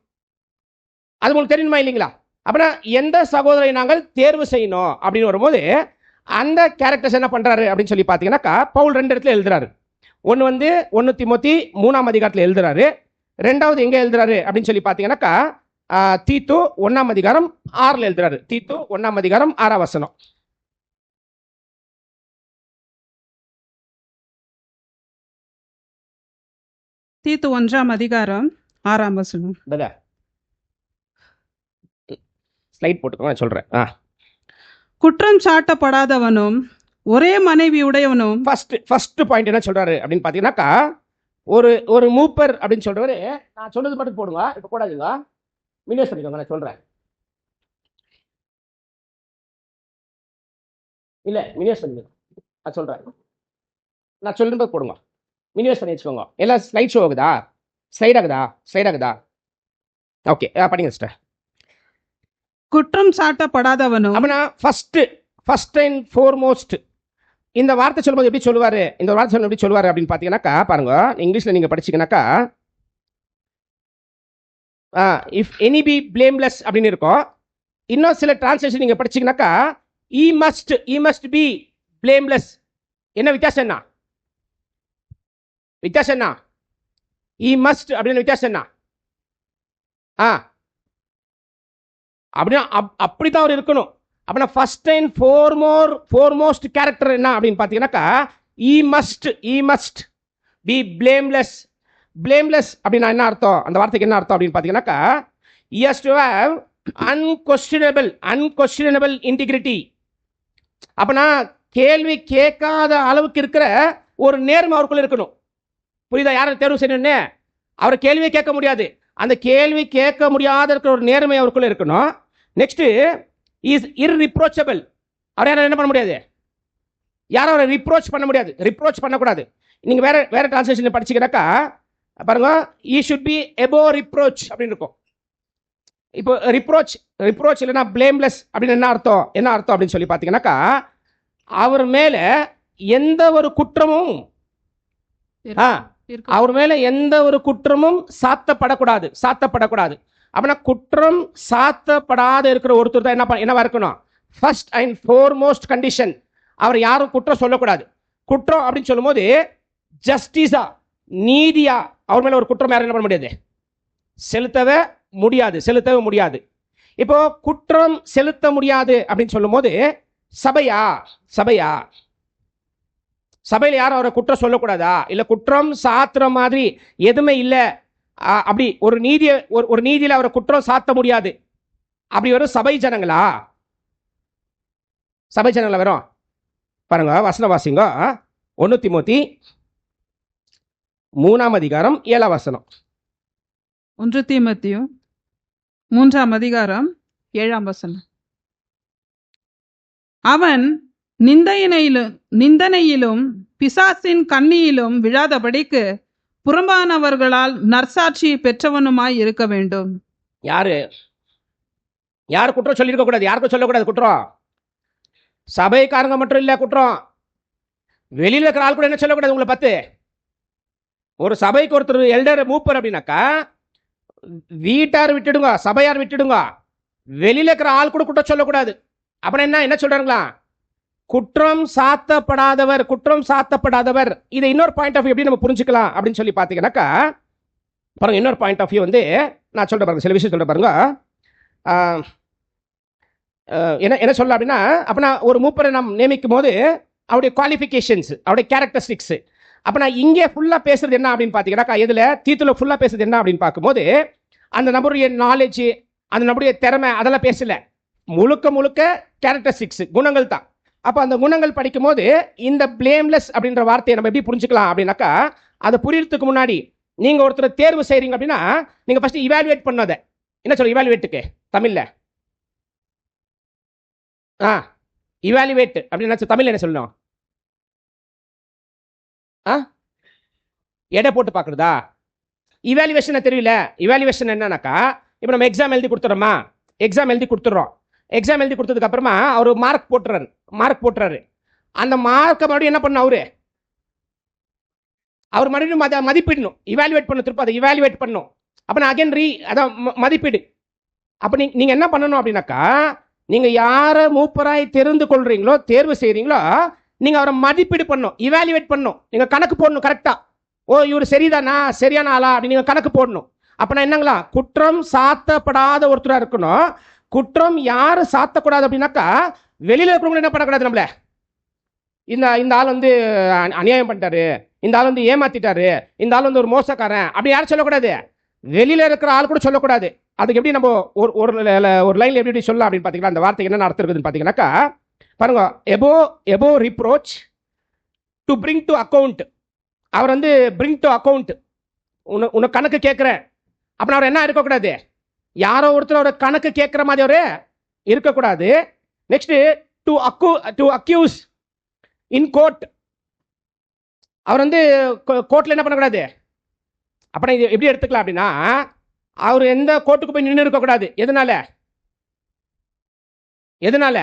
அது உங்களுக்கு தெரியுமா இல்லைங்களா? அப்படின்னா எந்த சகோதரை நாங்கள் தேர்வு செய்யணும் அப்படின்னு வரும்போது அந்த கேரக்டர்ஸ் என்ன பண்றாரு அப்படின்னு சொல்லி பார்த்தீங்கன்னாக்கா பவுல் 2 இடத்துல எழுதுறாரு. ஒன்று 1 தீமோத்தி 3ஆம் அதிகாரத்தில் எழுதுறாரு. 2வது எங்க எழுதுறாரு அப்படின்னு சொல்லி பார்த்தீங்கன்னாக்கா தீத்து 1ஆம் அதிகாரம் 6ல் எழுதுறாரு. தீத்து 1ஆம் அதிகாரம் 6ஆம் வசனம். தீத்து 1ஆம் அதிகாரம் 6ஆம் வசனம். ஸ்லைட் போட்டுக்கோ, நான் சொல்றேன். குற்றம் சாட்டப்படாதவனும் ஒரே மனைவி உடையவனும். ஃபர்ஸ்ட் பாயிண்ட் என்ன சொல்றாரு அப்படின்னு பாத்தீங்கன்னாக்கா, ஒரு மூப்பர் அப்படின்னு சொல்றவரு, நான் சொன்னது மட்டும் போடுங்க, இப்ப போடாதுங்க, மினிமைஸ் பண்ணிக்கோங்க, நான் சொல்றேன். இல்ல மினிமைஸ் பண்ணிக்கோங்க, நான் சொல்றேன். நான் சொல்லும்போது போடுங்க, மினிமைஸ் பண்ணி வச்சுக்கோங்க. எல்லாம் ஸ்லைட் ஷோ ஆகுதா? ஸ்லைட் ஆகுதா? ஓகே, படிங்க சிஸ்டர். குற்றம் சாட்டப்படாதவனும். அப்படின்னா ஃபர்ஸ்ட் அண்ட் ஃபோர்மோஸ்ட் இந்த வார்த்தை சொல்லும்போது எப்படி சொல்லுவாரு, இந்த வார்த்தை சொல்லும்போது எப்படி சொல்லுவாரு அப்படின்னு பார்த்தீங்கன்னாக்கா, பாருங்க, இங்கிலீஷ்ல நீங்க படிச்சீங்கன்னாக்கா, இஃப் எனி பி பிளேம்லெஸ் அப்படின்னு இருக்கும். இன்னும் சில டிரான்ஸ்லேஷன் நீங்க படிச்சீங்கன்னாக்கா, ஈ மஸ்ட் பி பிளேம்லெஸ். என்ன வித்தியாசம் என்ன? ஈ மஸ்ட் அப்படின்னு வித்தியாசம் என்ன? அப்படின்னா அப்படித்தான் அவர் இருக்கணும். அப்படின்னா ஃபர்ஸ்ட் அண்ட் ஃபோர்மோஸ்ட் கேரக்டர் என்ன அப்படின்னு பார்த்தீங்கன்னாக்கா, ஈ மஸ்ட் பி பிளேம்லெஸ். அப்படின்னா என்ன அர்த்தம்? அந்த வார்த்தைக்கு என்ன அர்த்தம் அப்படின்னு பார்த்தீங்கன்னாக்கா, he has to have unquestionable integrity. அப்படின்னா கேள்வி கேட்காத அளவுக்கு இருக்கிற ஒரு நேர்மை அவருக்குள்ள இருக்கணும். புரியுதா? யாரை தேர்வு செய்யணும்னு? அவரை கேள்வியை கேட்க முடியாது. அந்த கேள்வி கேட்க முடியாத இருக்கிற ஒரு நேர்மை அவருக்குள்ள இருக்கணும். Next is irreproachable. அவரை யாரும் என்ன பண்ண முடியாது? யாரும் அவரை ரிப்ரோச் பண்ணக்கூடாது. நீங்க வேற டிரான்ஸ்லேஷன் படிச்சீங்கன்னாக்கா பாருங்க, he should be above reproach அப்படின்னு இருக்கும். இப்போ ரிப்ரோச் இல்லைன்னா பிளேம்லெஸ் அப்படின்னு என்ன அர்த்தம் அப்படின்னு சொல்லி பார்த்தீங்கன்னாக்கா, அவர் மேல எந்த ஒரு குற்றமும் சாத்தப்படக்கூடாது. அப்படின்னா குற்றம் சாத்தப்படாத இருக்கிற ஒருத்தர் தான் என்னவா இருக்கணும்? First and foremost condition. அவர் யாரும் குற்றம் சொல்லக்கூடாது. குற்றம் அப்படின்னு சொல்லும் போது ஜஸ்டிஸா, நீதியா அவர் மேல ஒரு குற்றம் யாரும் என்ன பண்ண முடியாது? செலுத்தவே முடியாது. இப்போ குற்றம் செலுத்த முடியாது அப்படின்னு சொல்லும் போது சபையில யாரும் அவரை குற்றம் சொல்லக்கூடாதா? இல்ல குற்றம் சாத்துற மாதிரி எதுவுமே இல்லை, அப்படி ஒரு நீதியில அவரை குற்றம் சாத்த முடியாது, அப்படி வரும் சபை ஜனங்களா வரும். பாருங்க, வசனம் வாசிங்க. 1 தீமோத்தி 3ஆம் அதிகாரம் 7ஆம் வசனம். 1 தீமோத்தேயு 3ஆம் அதிகாரம் 7ஆம் வசனம். அவன் நிந்தனையிலும் பிசாசின் கண்ணியிலும் விழாதபடிக்கு புறம்பானவர்களால் நற்சாட்சி பெற்றவனுமாய் இருக்க வேண்டும். யாரு குற்றம் சொல்லியிருக்க கூடாது? யாருக்கும் சொல்லக்கூடாது குற்றம். சபைக்காரங்க மட்டும் இல்ல குற்றம், வெளியில இருக்கிற ஆள் கூட என்ன சொல்லக்கூடாது உங்களை பார்த்து. ஒரு சபைக்கு ஒருத்தர் எல்டர் மூப்பர் அப்படின்னாக்கா, வீட்டார் விட்டுடுங்க, சபையார் விட்டுடுங்க, வெளியில இருக்கிற ஆள் கூட குற்றம் சொல்லக்கூடாது. அப்படின்னா என்ன சொல்றாங்களா? குற்றம் சாத்தப்படாதவர். இதை இன்னொரு பாயிண்ட் ஆஃப் வியூ எப்படி நம்ம புரிஞ்சுக்கலாம் அப்படின்னு சொல்லி பார்த்தீங்கன்னாக்கா, பாருங்க, இன்னொரு பாயிண்ட் ஆஃப் வியூ வந்து நான் சொல்றேன் பாருங்க, சில விஷயம் சொல்றேன் பாருங்க. என்ன சொல்ல அப்படின்னா, அப்படின்னா ஒரு மூப்பரை நாம் நியமிக்கும் போது அவருடைய குவாலிஃபிகேஷன்ஸ், அவருடைய கேரக்டரிஸ்டிக்ஸ், அப்படின்னா இங்கே ஃபுல்லா பேசுறது என்ன அப்படின்னு பார்த்தீங்கன்னாக்கா, இதுல தீத்துல ஃபுல்லா பேசுறது என்ன அப்படின்னு பார்க்கும்போது, அந்த நபருடைய நாலேஜ், அந்த நபருடைய திறமை, அதெல்லாம் பேசல. முழுக்க கேரக்டரிஸ்டிக்ஸ், குணங்கள் தான். அப்போ அந்த குணங்கள் படிக்கும் போது இந்த பிளேம்லெஸ் அப்படின்ற வார்த்தையை நம்ம எப்படி புரிஞ்சுக்கலாம் அப்படின்னாக்கா, அதை புரியறதுக்கு முன்னாடி நீங்க ஒருத்தர் தேர்வு செய்றீங்க அப்படின்னா, நீங்க ஃபர்ஸ்ட் இவாலுவேட் பண்ணாத. என்ன சொல்ல இவாலுவேட்டுக்கு தமிழ்ல? இவாலுவேட் அப்படின்னா தமிழ்ல என்ன சொல்லணும்? எடை போட்டு பார்க்குறதா? இவாலுவேஷன் தெரியல. இவாலுவேஷன் என்னன்னாக்கா, இப்போ நம்ம எக்ஸாம் எழுதி கொடுத்துறோமா? எக்ஸாம் எழுதி கொடுத்ததுக்கு அப்புறமா அவர் மார்க் போட்டுறாரு. அந்த மார்க்கை மறுபடியும் என்ன பண்ணணும்? அவர் மறுபடியும் மதிப்பிடணும், இவாலுவேட் பண்ணணும், திருப்பி அதை இவாலுவேட் பண்ணணும். அப்போ நான் அகைன் அதான் மதிப்பீடு. அப்போ நீங்க என்ன பண்ணணும் அப்படின்னாக்கா, நீங்க யாரை மூப்பராய் தெரிந்து கொள்றீங்களோ, தேர்வு செய்றீங்களோ, நீங்க அவரை மதிப்பீடு பண்ணணும், இவாலுவேட் பண்ணணும். நீங்க கணக்கு போடணும் கரெக்டா. ஓ, இவர் சரிதானா, சரியான ஆளா அப்படி நீங்க கணக்கு போடணும். அப்பனா என்னங்களா, குற்றம் சாத்தப்படாத ஒருத்தரா இருக்கணும். குற்றம் யாரு சாத்தக்கூடாது அப்படின்னாக்கா, வெளியில இருக்கிறவங்க என்ன பண்ணக்கூடாது, நம்மள இந்த இந்த ஆள் வந்து அநியாயம் பண்ணிட்டாரு, இந்த ஆள் வந்து ஏமாத்திட்டாரு, இந்த ஆள் வந்து ஒரு மோசக்காரன் அப்படி யாரும் சொல்லக்கூடாது. வெளியில இருக்கிற ஆள் கூட சொல்லக்கூடாது. அதுக்கு எப்படி நம்ம ஒரு லைன்ல எப்படி சொல்லலாம் அப்படின்னு பார்த்தீங்கன்னா, அந்த வார்த்தைக்கு என்ன அர்த்தம் இருக்குதுன்னு பார்த்தீங்கன்னாக்கா பாருங்க, above reproach to bring to account. அவர் வந்து பிரிங் டு அக்கௌண்ட், உனக்கு கணக்கு கேட்குறேன் அப்படின்னு அவர் என்ன இருக்கக்கூடாது, யாரோ ஒருத்தர் ஒரு கணக்கு கேட்குற மாதிரி அவரு இருக்கக்கூடாது. Next to accuse in court, அவர் வந்து கோர்ட்ல என்ன பண்ணக்கூடாது. அப்புறம் இது எப்படி எடுத்துக்கலாம் அப்படின்னா, அவர் எந்த கோர்ட்டுக்கு போய் நின்று இருக்கக்கூடாது. எதனால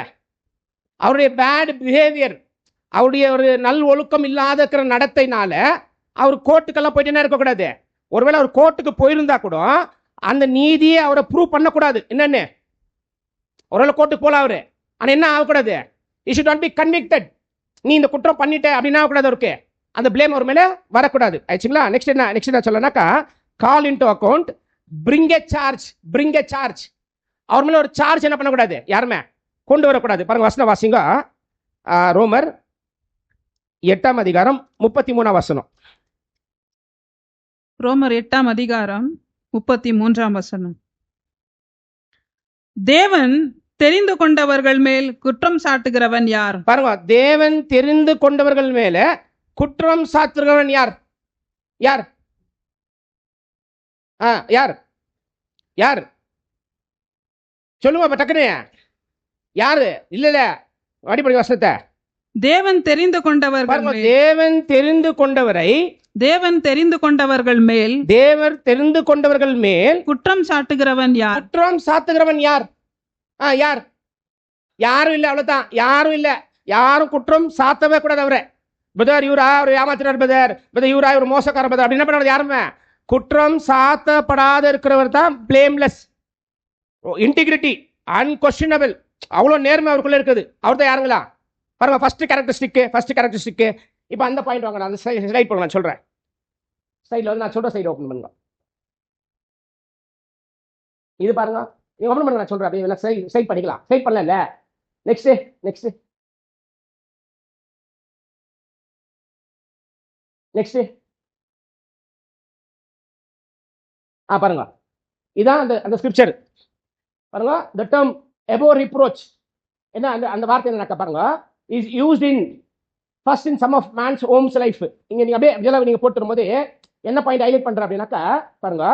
அவருடைய பேட் பிஹேவியர், அவருடைய ஒரு நல் ஒழுக்கம் இல்லாத இருக்கிற நடத்தைனால அவர் கோர்ட்டுக்கெல்லாம் போயிட்டு என்ன இருக்கக்கூடாது. ஒருவேளை அவர் கோர்ட்டுக்கு போயிருந்தா கூட அந்த நீதியை அவரை ப்ரூவ் பண்ணக்கூடாது. என்னன்னு ஒருவேளை கோர்ட்டுக்கு போகலாம் அவரு, ஆனால் என்ன ஆகக்கூடாது, you should not be convicted. நீ இந்த குற்றம் பண்ணிட்ட அப்படின்னு ஆகக்கூடாது. அவருக்கு அந்த பிளேம் அவர் மேலே வரக்கூடாது. ஆயிடுச்சுங்களா? நெக்ஸ்ட் என்ன சொல்லனாக்கா, call into account, bring a charge. அவர் மேலே ஒரு சார்ஜ் என்ன பண்ணக்கூடாது, யாருமே கொண்டு வரக்கூடாது. பாருங்க வசனம் வாசிங்க, ரோமர் 8ஆம் அதிகாரம் 33ஆம் வசனம். ரோமர் 8ஆம் அதிகாரம் 33ஆம் வசனம். தேவன் தெரிந்து கொண்டவர்கள் மேல் குற்றம் சாட்டுகிறவன் யார்? பாருங்க, தேவன் தெரிந்து கொண்டவர்கள் மேல குற்றம் சாட்டுகிறவன் யார்? யார் யார் யார் சொல்லுங்க டக்குனு. யாரு? இல்ல அடிப்படை வசனத்தை. தேவன் தெரிந்து கொண்டவர்கள் மேல், தேவன் தெரிந்து கொண்டவரை, தேவன் தெரிந்து கொண்டவர்கள் மேல், தேவர் தெரிந்து கொண்டவர்கள் மேல் குற்றம் சாட்டுகிறவன் யார்? குற்றம் சாட்டுகிறவன் யார்? யார்? யாரும் இல்லை. அவ்வளவுதான், யாரும் இல்லை. யாரும் குற்றம் சாத்தவே கூடாது. அவரை பதர் இவரா ஒரு ஏமாத்தினார், பதர் இவரா ஒரு மோசக்கார பதர் அப்படி என்ன பண்ணாது. யாருமே குற்றம் சாத்தப்படாத இருக்கிறவர் தான் பிளேம்லெஸ், இன்டிகிரிட்டி, அன்கொஸ்டினபிள். அவ்வளோ நேர்மை அவருக்குள்ள இருக்குது. அவர் தான் யாருங்களா? பாருங்க, ஃபர்ஸ்ட் கேரக்டரிஸ்டிக். இப்போ அந்த பாயிண்ட் வாங்க, அந்த ஸ்லைட் போடுங்க, நான் சொல்றேன். சைடில் வந்து நான் சொல்ற சைடு ஓப்பன் பண்ணுங்க. இது பாருங்க, நீங்க ஓப்பன் பண்ணுங்க, நான் சொல்றேன். அப்படியே சைட் பண்ணிக்கலாம். சைட் பண்ணல. நெக்ஸ்ட் பாருங்க, இதான் அந்த ஸ்கிரிப்சர். பாருங்க, the term above reproach என்ன, அந்த வார்த்தை என்னக்கா பாருங்க, is used in first in some of man's home's life. இங்க நீங்க அப்படியே நீங்க போட்டு போது என்ன பாயிண்ட் ஹைலைட் பண்ற அப்படின்னாக்கா பாருங்க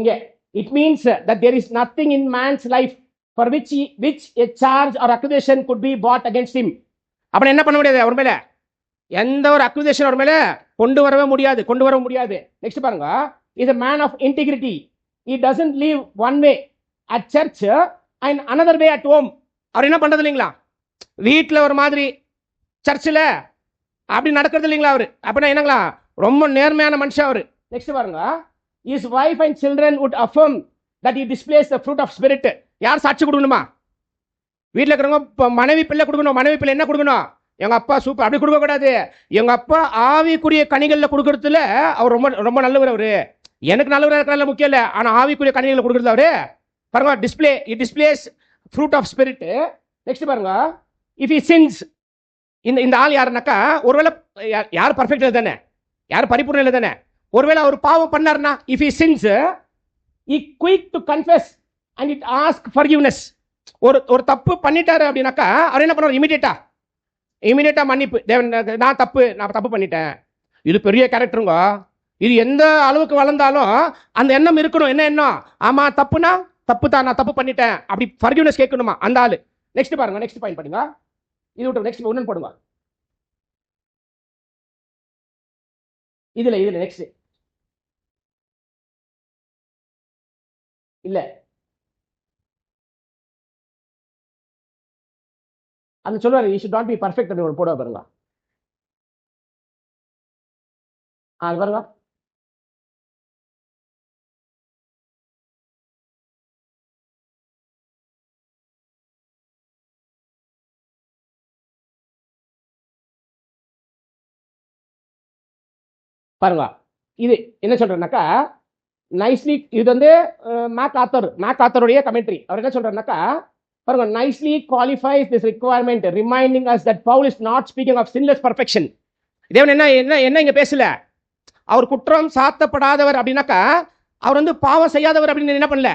இங்க, it means that there is nothing in man's life for which a charge or accusation could be brought against him. அப்ப என்ன பண்ண முடியாது, அவர் மேல எந்த ஒரு அக்யூசேஷன் அவர் மேல கொண்டு வர முடியாது. நெக்ஸ்ட் பாருங்க, is a man of integrity. He doesn't live one way at church and another way at home. அவர் என்ன பண்றது இல்லைங்களா, வீட்டில் ஒரு மாதிரி சர்ச்சில் அப்படி நடக்கிறது இல்லைங்களா அவரு. அப்படின்னா என்னங்களா, ரொம்ப நேர்மையான மனுஷன் அவரு. நெக்ஸ்ட் பாருங்க, his wife and children would affirm that he displays the fruit of spirit. யார் சாட்சி கொடுக்கணுமா? வீட்டில் இருக்கிறவங்க மனைவி பிள்ளை கொடுக்கணும். மனைவி பிள்ளை என்ன கொடுக்கணும், எங்க அப்பா சூப்பர் அப்படி கொடுக்க கூடாது. எங்க அப்பா ஆவிக்குரிய கனிகள்ல கொடுக்கறதுல அவர் ரொம்ப ரொம்ப நல்லவர். அவரு எனக்கு நல்லவராக இருக்கிறதுல முக்கியம் இல்லை, ஆனா ஆவிக்குரிய கனிகளை கொடுக்கறது அவரு. பாருங்க, display fruit of spirit. Next பாருங்க, இஃப் ஹி சின்ஸ், இந்த ஆள் யாருனாக்கா, ஒருவேளை யார் பர்ஃபெக்ட் இல்லை தானே, யார் பரிபூர்ணம் இல்லை தானே. ஒருவேளை அவர் பாவம் பண்ணார்னா, if he since he quick to confess and it ask forgiveness. ஒரு தப்பு பண்ணிட்டாரு அப்படின்னாக்கா அவர் என்ன பண்ணுவார், இமிடியேட்டா மன்னிப்பு. தேவன், நான் தப்பு பண்ணிட்டேன். இது பெரிய கேரக்டருங்க. இது எந்த அளவுக்கு வளர்ந்தாலும் அந்த எண்ணம் இருக்கணும். என்ன எண்ணம்? ஆமா, தப்புனா தப்பு தான், நான் தப்பு பண்ணிட்டேன் அப்படி ஃபர்கிவ்னஸ் கேட்கணுமா அந்த ஆளு. நெக்ஸ்ட் பாருங்க, நெக்ஸ்ட் பாயிண்ட் பண்ணுங்க. இது விட்டு நெக்ஸ்ட் ஒன்னு போடுங்க. இதுல நெக்ஸ்ட் இல்ல, அந்த சொல்லுவாரு, you should not be perfect அப்படி போட பாருங்க. பாருங்க, பாருங்க இது என்ன சொல்றேன்னாக்கா, நைஸ்லி, இது வந்து மேக் ஆத்தருடைய கமெண்ட்ரி. அவர் என்ன சொல்றாருனாக்கா, பாருங்க, nicely qualifies this requirement, reminding us that Paul is not speaking of sinless perfection. தேவன் என்ன என்ன என்ன இங்க பேசல, அவர் குற்றம் சாத்தப்படாதவர் அப்படின்னாக்கா அவர் வந்து பாவம் செய்யாதவர் அப்படின்னு என்ன பண்ணல,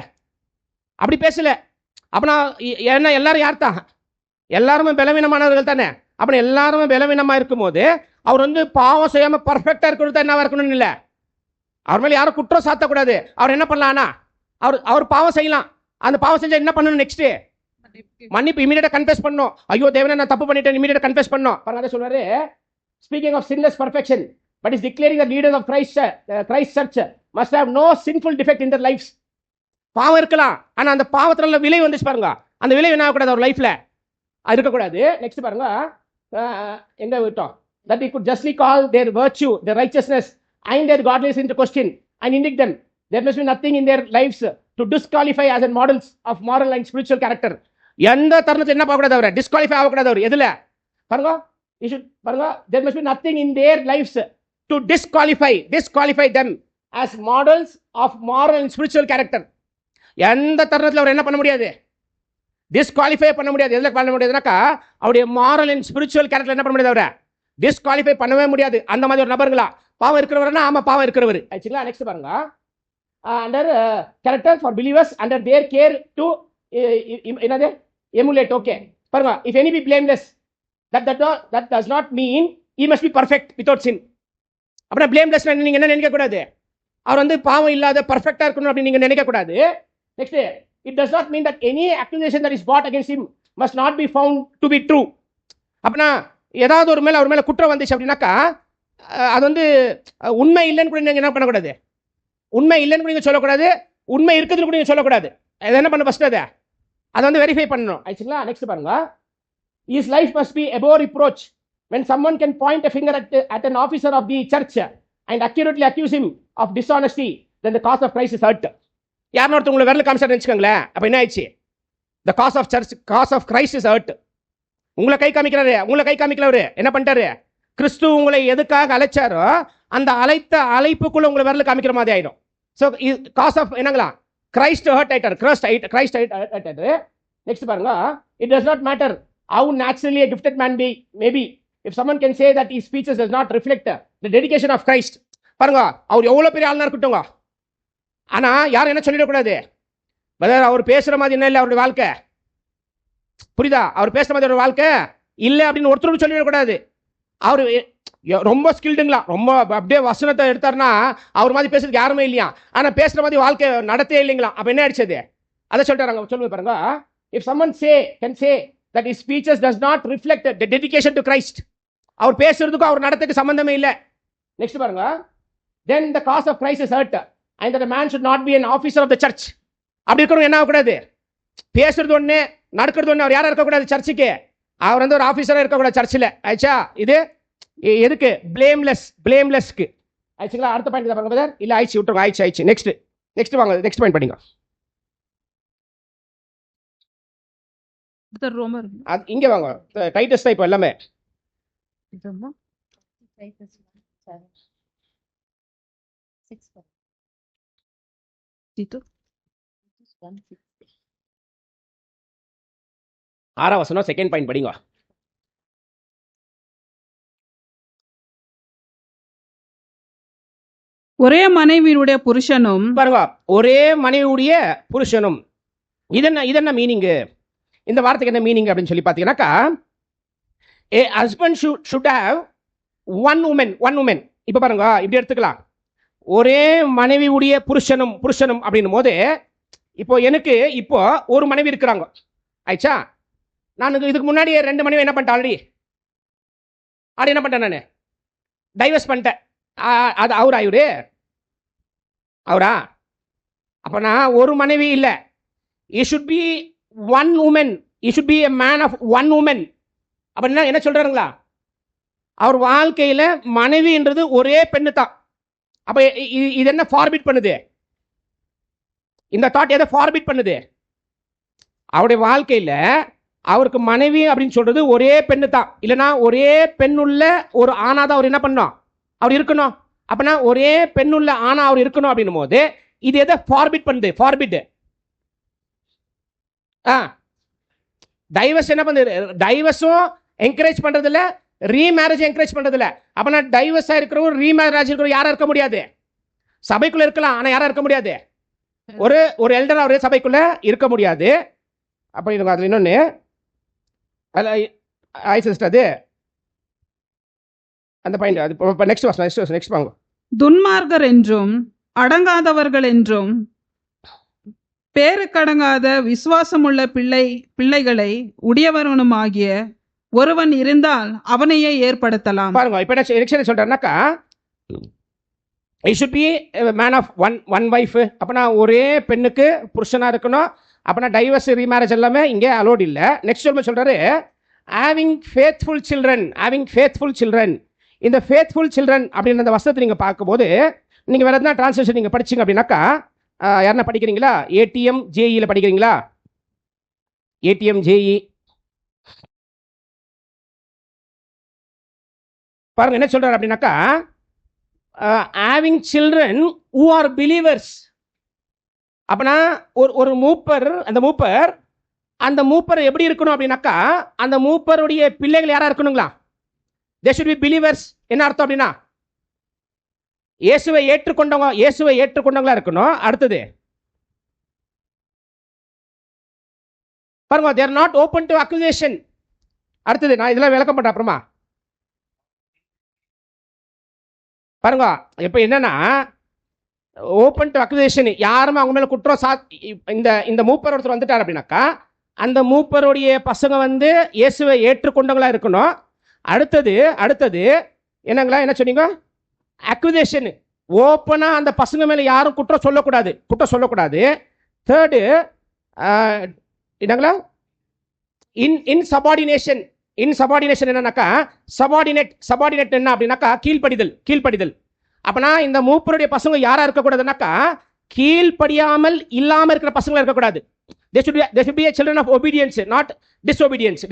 அப்படி பேசல. அப்படின்னா என்ன எல்லாரும் யார் தான், எல்லாருமே பலவீனமானவர்கள் தானே. அப்படி எல்லாருமே பலவீனமா இருக்கும் போது அவர் வந்து பாவம் செய்யாம பர்ஃபெக்டா இருக்கிறது என்னவா இருக்கணும்னு இல்லை. அவர் மேலே யாரும் குற்றம் சாத்தக்கூடாது. அவர் என்ன பண்ணலாம்னா அவர் பாவம் செய்யலாம். அந்த பாவம் செஞ்சா என்ன பண்ணணும், நெக்ஸ்ட் மன்னிப்பு இமீடியட்டா கன்ஃபெஸ் பண்ணணும். ஐயோ தேவனே நான் தப்பு பண்ணிட்டேன், இமீடியட்டா கன்ஃபெஸ் பண்ணணும். பாருங்க சொல்றாரு, speaking of sinless perfection but is declaring the leaders of Christ church must have no sinful defect in their lives. பாவம் இருக்கலாம், ஆனா அந்த பாவத்துல விலை வந்துச்சு பாருங்க, அந்த விலை என்ன ஆகக்கூடாது அவர் லைஃப்ல, அது இருக்கக்கூடாது. நெக்ஸ்ட் பாருங்க, எங்க விட்டோம், that he could justly call their virtue, their righteousness and their godliness into question and indict them. There must be nothing in their lives to disqualify as a models of moral and spiritual character. எந்த தருணத்தில் என்ன பார்க்கக்கூடாது, அவரை டிஸ்குவாலிஃபை ஆகக்கூடாது. அவர் எதுல பாருங்க, பாருங்க, there must be nothing in their lives to disqualify them as models of moral and spiritual character. எந்த தருணத்தில் அவர் என்ன பண்ண முடியாது, டிஸ்குவாலிஃபை பண்ண முடியாது. எதுல பண்ண முடியாதுனாக்கா அவருடைய மாரல் அண்ட் ஸ்பிரிச்சுவல் கேரக்டர் என்ன பண்ண முடியாது, அவரை டிஸ்குவாலிஃபை பண்ணவே முடியாது. அந்த மாதிரி ஒரு நபருங்களா, பாவம் இருக்கிறவர்னா ஆமா பாவம் இருக்கிறவர் ஆச்சுங்களா. நெக்ஸ்ட் பாருங்க, under character for believers under there care to என்னது emulate. ஓகே பாருங்க, if any be blameless, that does not mean he must be perfect without sin. அப்படின்னா blameless நீங்க என்ன நினைக்க கூடாது, அவர் வந்து பாவம் இல்லாத பர்ஃபெக்ட்டா இருக்கணும் அப்படி நீங்க நினைக்க கூடாது. Next, it does not mean that any accusation that is brought against him must not be found to be true. அப்படின்னா ஏதாவது ஒரு மேல அவர் மேல குற்றம் வந்துச்சு அப்படின்னாக்கா அது வந்து உண்மை இல்லைன்னு கூட நீங்க என்ன பண்ணக்கூடாது, உண்மை இல்லைன்னு கூட நீங்க சொல்லக்கூடாது, உண்மை இருக்குதுன்னு கூட நீங்க சொல்லக்கூடாது. அதை என்ன பண்ண ஃபர்ஸ்ட் அதை வந்து வெரிஃபை பண்ணணும் ஆச்சுங்களா. நெக்ஸ்ட் பாருங்க, his life must be above reproach. When someone can point a finger at an officer of the church and accurately accuse him of dishonesty, then the cause of Christ is hurt. யாருன்னு ஒருத்தர் உங்களை விரல் காமிச்சாருன்னு வச்சுக்கோங்களேன், அப்ப என்ன ஆயிடுச்சு, the cause of Christ is hurt. உங்களை கை காமிக்கிறாரு, உங்களை கை காமிக்கலவரு என்ன பண்ணிட்டாரு, கிறிஸ்து உங்களை எதுக்காக அழைச்சாரோ அந்த அழைத்த அழைப்புக்குள்ள உங்களை விரல் காமிக்கிற மாதிரி ஆயிடும். ஸோ காஸ் ஆஃப் என்னங்களா, கிரைஸ்ட் ஹர்ட் ஆயிட்டார், கிரைஸ்ட் ஆயிட்டாரு. நெக்ஸ்ட் பாருங்க, it does not matter how naturally a gifted man may be if someone can say that his speeches does not reflect the dedication of Christ. பாருங்க, அவர் எவ்வளவு பெரிய ஆளுநர் இருக்கட்டுங்க, ஆனா யாரும் என்ன சொல்லிடக்கூடாது, அவர் பேசுற மாதிரி என்ன இல்லை அவருடைய வாழ்க்கை, புரியுதா, அவர் பேசுற மாதிரி ஒரு வாழ்க்கை இல்லை அப்படின்னு ஒருத்தரும் சொல்லிடக்கூடாது. அவர் ரொம்ப ஸ்கில்டுங்களா, ரொம்ப அப்படியே வசனத்தை எடுத்தாருன்னா அவர் மாதிரி பேசுறதுக்கு யாருமே இல்லையா, ஆனா பேசுற மாதிரி வாழ்க்கை நடத்தே இல்லைங்களா. அப்ப என்ன ஆயிடுச்சது, அதை சொல்லிட்டாங்க. சொல்லுங்க பாருங்க, if someone can say that his speeches does not reflect the dedication to Christ, அவர் பேசுறதுக்கும் அவர் நடத்துக்கு சம்பந்தமே இல்லை. நெக்ஸ்ட் பாருங்க, then the cause of Christ is hurt and that a man should not be an officer of the church. அப்படி இருக்கிறவங்க என்ன ஆகக்கூடாது, பேசுறது ஒண்ணு நடக்கிறது ஒண்ணு, அவர் யாரா இருக்கக்கூடாது சர்ச்சுக்கு, அவர் வந்து ஒரு ஆபீசரா இருக்கக்கூடாது சர்ச்சில் ஆயிடுச்சா. இது எதுக்கு, பிளேம்லெஸ்க்கு ஆயிடுச்சுங்களா. அடுத்த பாயிண்ட் தான் பாருங்க, இல்ல ஆயிடுச்சு விட்டுருங்க, ஆயிடுச்சு. நெக்ஸ்ட் வாங்க, நெக்ஸ்ட் பாயிண்ட் படிங்க. இங்க வாங்க, டைட்டஸ் டைப் எல்லாமே ஆறாம் வசனம் செகண்ட் பாயிண்ட் படிங்க. ஒரே மனைவியுடைய புருஷனும், பாருங்க, ஒரே மனைவியுடைய புருஷனும், இதென்ன மீனிங், இந்த வார்த்தைக்கு என்ன மீனிங் அப்படின்னு சொல்லி பார்த்தீங்கன்னாக்கா, a husband should have one woman. இப்போ பாருங்க, இப்படி எடுத்துக்கலாம், ஒரே மனைவியுடைய புருஷனும் அப்படின்னும் போது, இப்போ எனக்கு இப்போ ஒரு மனைவி இருக்கிறாங்க ஆயிடுச்சா. நான் இதுக்கு முன்னாடியே 2 மனைவி என்ன பண்ணிட்டேன், ஆல்ரெடி என்ன பண்ணிட்டேன், நான் டைவர்ஸ் பண்ணிட்டேன். அது அவரா அப்ப நான் ஒரு மனைவி இல்லை, he should be one woman, he should be a man of one woman. அப்படின்னா என்ன சொல்றாருங்களா, அவர் வாழ்க்கையில மனைவின்றது ஒரே பெண்ணு தான். அப்ப இது என்ன ஃபார்பிட் பண்ணுது, இந்த தாட் எதை ஃபார்பிட் பண்ணுது, அவருடைய வாழ்க்கையில அவருக்கு மனைவி அப்படின்னு சொல்றது ஒரே பெண்ணு தான். இல்லைன்னா ஒரே பெண்ணுள்ள ஒரு ஆணாதான் அவர் என்ன பண்ணணும், அவர் இருக்கணும். அப்பனா ஒரே பெண்ணுள்ள ஆணா அவர் இருக்கணும் அப்படின்னும் போது இது எதை ஃபார்பிட் பண்ணுது, ஃபார்பிட் டைவர்ஸ் என்ன பண்ணுது? டைவர்ஸும் என்கரேஜ் பண்றது இல்ல, ரீமேரேஜ் என்கரேஜ் பண்றது இல்ல. அப்பனா டைவர்ஸ் ஆயிருக்கிறவங்க ரீமேரேஜ் இருக்கிறவங்க யாரா இருக்க முடியாது? சபைக்குள்ள இருக்கலாம், ஆனா யாரா இருக்க முடியாது? ஒரு எல்டர் ஒரே சபைக்குள்ள இருக்க முடியாது. அப்ப இது அதுல இன்னொன்னு அது அந்த பாயிண்ட். அது நெக்ஸ்ட் வாங்க. துன்மார்க்கர் என்றும் அடங்காதவர்கள் என்றும் பேருக்கடங்காத விசுவாசமுள்ள பிள்ளைகளை உடையவனுமாகிய ஒருவன் இருந்தால் அவனையே ஏற்படுத்தலாம். பாருங்க, இப்ப என்ன சொல்றாருனாக்கா, it should be a man of one wife. அப்பனா ஒரே பெண்ணுக்கு புருஷனா இருக்கணும். அப்பனா டைவர்ஸ் ரீமேரேஜ் எல்லாமே இங்கே அலோட் இல்ல. நெக்ஸ்ட் சொல்றாரு having faithful children. இந்த faithful children அப்படின்ற அந்த வசனத்தை நீங்க பார்க்கும்போது, நீங்க வேற எதனா டிரான்ஸ்லேஷன் நீங்க படிச்சீங்க அப்படின்னாக்கா, யாரா படிக்கிறீங்களா? ATM JE ல படிக்கிறீங்களா? ATM JE பாருங்க என்ன சொல்றாரு அப்படின்னாக்கா, having children who are believers. அப்பனா ஒரு மூப்பர், அந்த மூப்பர் எப்படி இருக்கணும் அப்படின்னாக்கா, அந்த மூப்பருடைய பிள்ளைகள் யாரா இருக்கணுங்களா? they should be believers. என்ன அர்த்தம் அப்படின்னா, இயேசுவை ஏற்றுக்கொண்டவங்களா இருக்கணும். அடுத்தது பாருங்க, they are not open to accusation. அடுத்தது நான் இதெல்லாம் விளக்கம் பண்றேன் அப்புறமா. பாருங்க, இப்ப என்னன்னா ஓபன் டு அக்யூசேஷன், யாருமே அவங்க மேல குற்றம் இந்த மூப்பர் ஒருத்தர் வந்துட்டார் அப்படின்னாக்கா, அந்த மூப்பருடைய பசங்க இயேசுவை ஏற்றுக்கொண்டவங்களா இருக்கணும். அடுத்தது என்னங்களா, என்ன சொன்னீங்க? அக்யூசேஷன். ஓப்பனா அந்த பசங்க மேல யாரும் குற்றம் சொல்லக்கூடாது. தேர்டு என்னங்களா, இன்சபார்டினேஷன் என்னன்னாக்கா, சபார்டினேட் என்ன அப்படின்னாக்கா கீழ்ப்படிதல். அப்பனா இந்த மூப்பருடைய பசங்க யாரா இருக்கக்கூடாதுனாக்கா, கீழ்ப்படியாமல் இல்லாம இருக்கிற பசங்களா இருக்கக்கூடாது. they should be a children of obedience, not disobedience.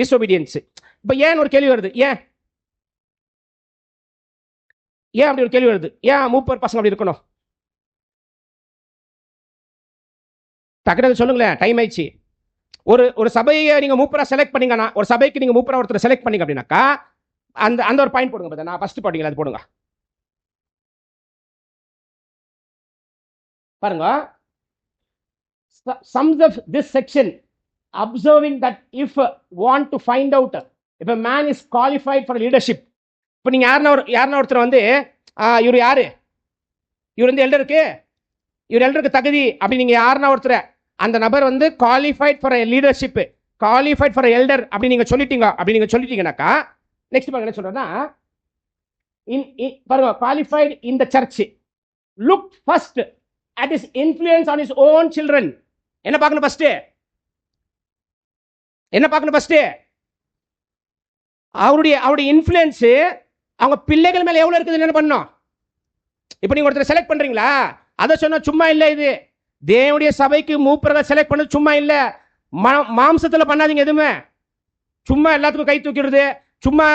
இப்ப ஏன் ஒரு கேள்வி வருது, ஏன் அப்படி ஒரு கேள்வி வருது? ஏன் மூப்பர் பசங்க அப்படி இருக்கணும்? டக்குனு சொல்லுங்களேன், டைம் ஆயிடுச்சு. ஒரு சபையை நீங்க மூப்பரா செலக்ட் பண்ணீங்கன்னா, ஒரு சபைக்கு நீங்க மூப்பரா ஒருத்தர் செலக்ட் பண்ணீங்க அப்படின்னாக்கா, அந்த ஒரு பாயிண்ட் போடுங்க. நான் ஃபர்ஸ்ட் போட்டீங்களா, அது போடுங்க. பாருங்க, sums of this section observing that if want to find out if a man is qualified for leadership. இப்போ நீங்க யாருன்னா ஒருத்தர் இவர் யாரு, இவர் எல்டருக்கு தகுதி அப்படி நீங்க யாருன்னா ஒருத்தர், அந்த நபர் qualified for leadership, qualified for elder அப்படி நீங்க சொல்லிட்டீங்கன்னாக்கா, நெக்ஸ்ட் பாருங்க என்ன சொல்றேன்னா, பாருங்க, qualified in the church, look first at his influence on his own children. என்ன பார்க்கணும் ஃபர்ஸ்ட்? அவருடைய இன்ஃப்ளூயன்ஸ் அவங்க பிள்ளைகள் மேல எவ்வளவு இருக்குதுன்னு என்ன பண்ணணும்? இப்போ நீங்க ஒருத்தர் செலக்ட் பண்றீங்களா, அதை சொன்னா சும்மா இல்ல. இது தேவனுடைய சபைக்கு மூப்பர்கள் செலக்ட் பண்ணது சும்மா இல்ல. மாம்சத்துல பண்ணாதீங்க எதுவுமே. சும்மா எல்லாத்துக்கும் கை தூக்கிடுறது, சும்மா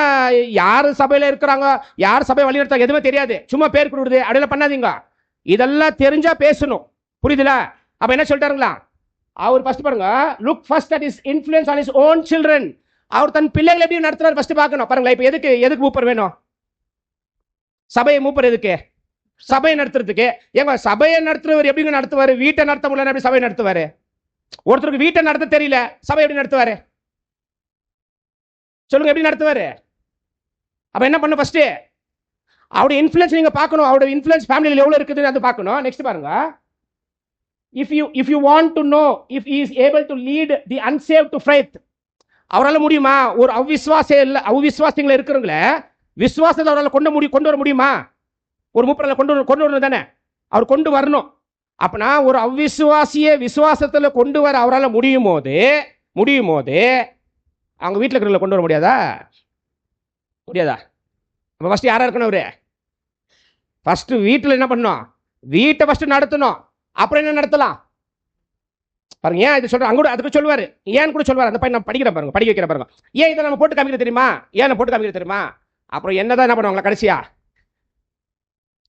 யார் சபையில இருக்கிறாங்க, யார் சபை வழி நடத்தாங்க எதுவுமே தெரியாது, சும்மா பேர் கொடுக்குறது, அப்படியெல்லாம் பண்ணாதீங்க. இதெல்லாம் தெரிஞ்சா பேசணும், புரியுதுல? அப்ப என்ன சொல்லிட்டாருங்களா, அவர் ஃபர்ஸ்ட் பாருங்க, look first at his influence on his own children. அவர் தன் பிள்ளைகளை எப்படி நடத்துறாரு ஃபர்ஸ்ட் பார்க்கணும். பாருங்களா, இப்ப எதுக்கு மூப்பர் வேணும்? சபையை மூப்பர் எதுக்கு? சபையை நடத்துறதுக்கு. ஏங்க சபையை நடத்துறவர் எப்படிங்க நடத்துவாரு? வீட்டை நடத்த முடியல, எப்படி சபையை நடத்துவாரு? ஒருத்தருக்கு வீட்டை நடத்த தெரியல, சபை எப்படி நடத்துவாரு? சொல்லுங்க, எப்படி நடத்துவாரு? அப்ப என்ன பண்ண ஃபர்ஸ்ட்? அவருடைய இன்ஃப்ளூயன்ஸ் நீங்க பார்க்கணும். அவருடைய இன்ஃப்ளூயன்ஸ் ஃபேமிலியில் எவ்வளவு இருக்குதுன்னு அது பார்க்கணும். நெக்ஸ்ட் பாருங்க, if you want to know if he is able to lead the unsaved to faith, அவரால் முடியுமா? ஒரு அவிசுவாசிகளை இருக்கிறவங்கள விசுவாசத்தை அவரால் கொண்டு வர முடியுமா? ஒரு மூப்பரால் கொண்டு வரணும் தானே, அவர் கொண்டு வரணும். அப்பனா ஒரு அவிசுவாசியை விசுவாசத்தில் கொண்டு வர அவரால் முடியும் போது அவங்க வீட்டில் இருக்கிறவங்களை கொண்டு வர முடியாதா? அப்ப ஃபர்ஸ்ட் யாரா இருக்கணும்? அவரு ஃபர்ஸ்ட் வீட்டில் என்ன பண்ணணும்? வீட்டை ஃபர்ஸ்ட் நடத்தணும், அப்புறம் என்ன நடத்தலாம் பாருங்க. ஏன் இது சொல்றேன், அங்க அதுக்கு சொல்லுவாரு, ஏன்னு கூட சொல்லுவாரு. அந்த பையன் நான் படிக்கிறேன் பாருங்க, படிக்க வைக்கிற பாருங்க. ஏன் இதை நம்ம போட்டு காமிக்க தெரியுமா? அப்புறம் என்னதான் என்ன பண்ணுவாங்களா கடைசியா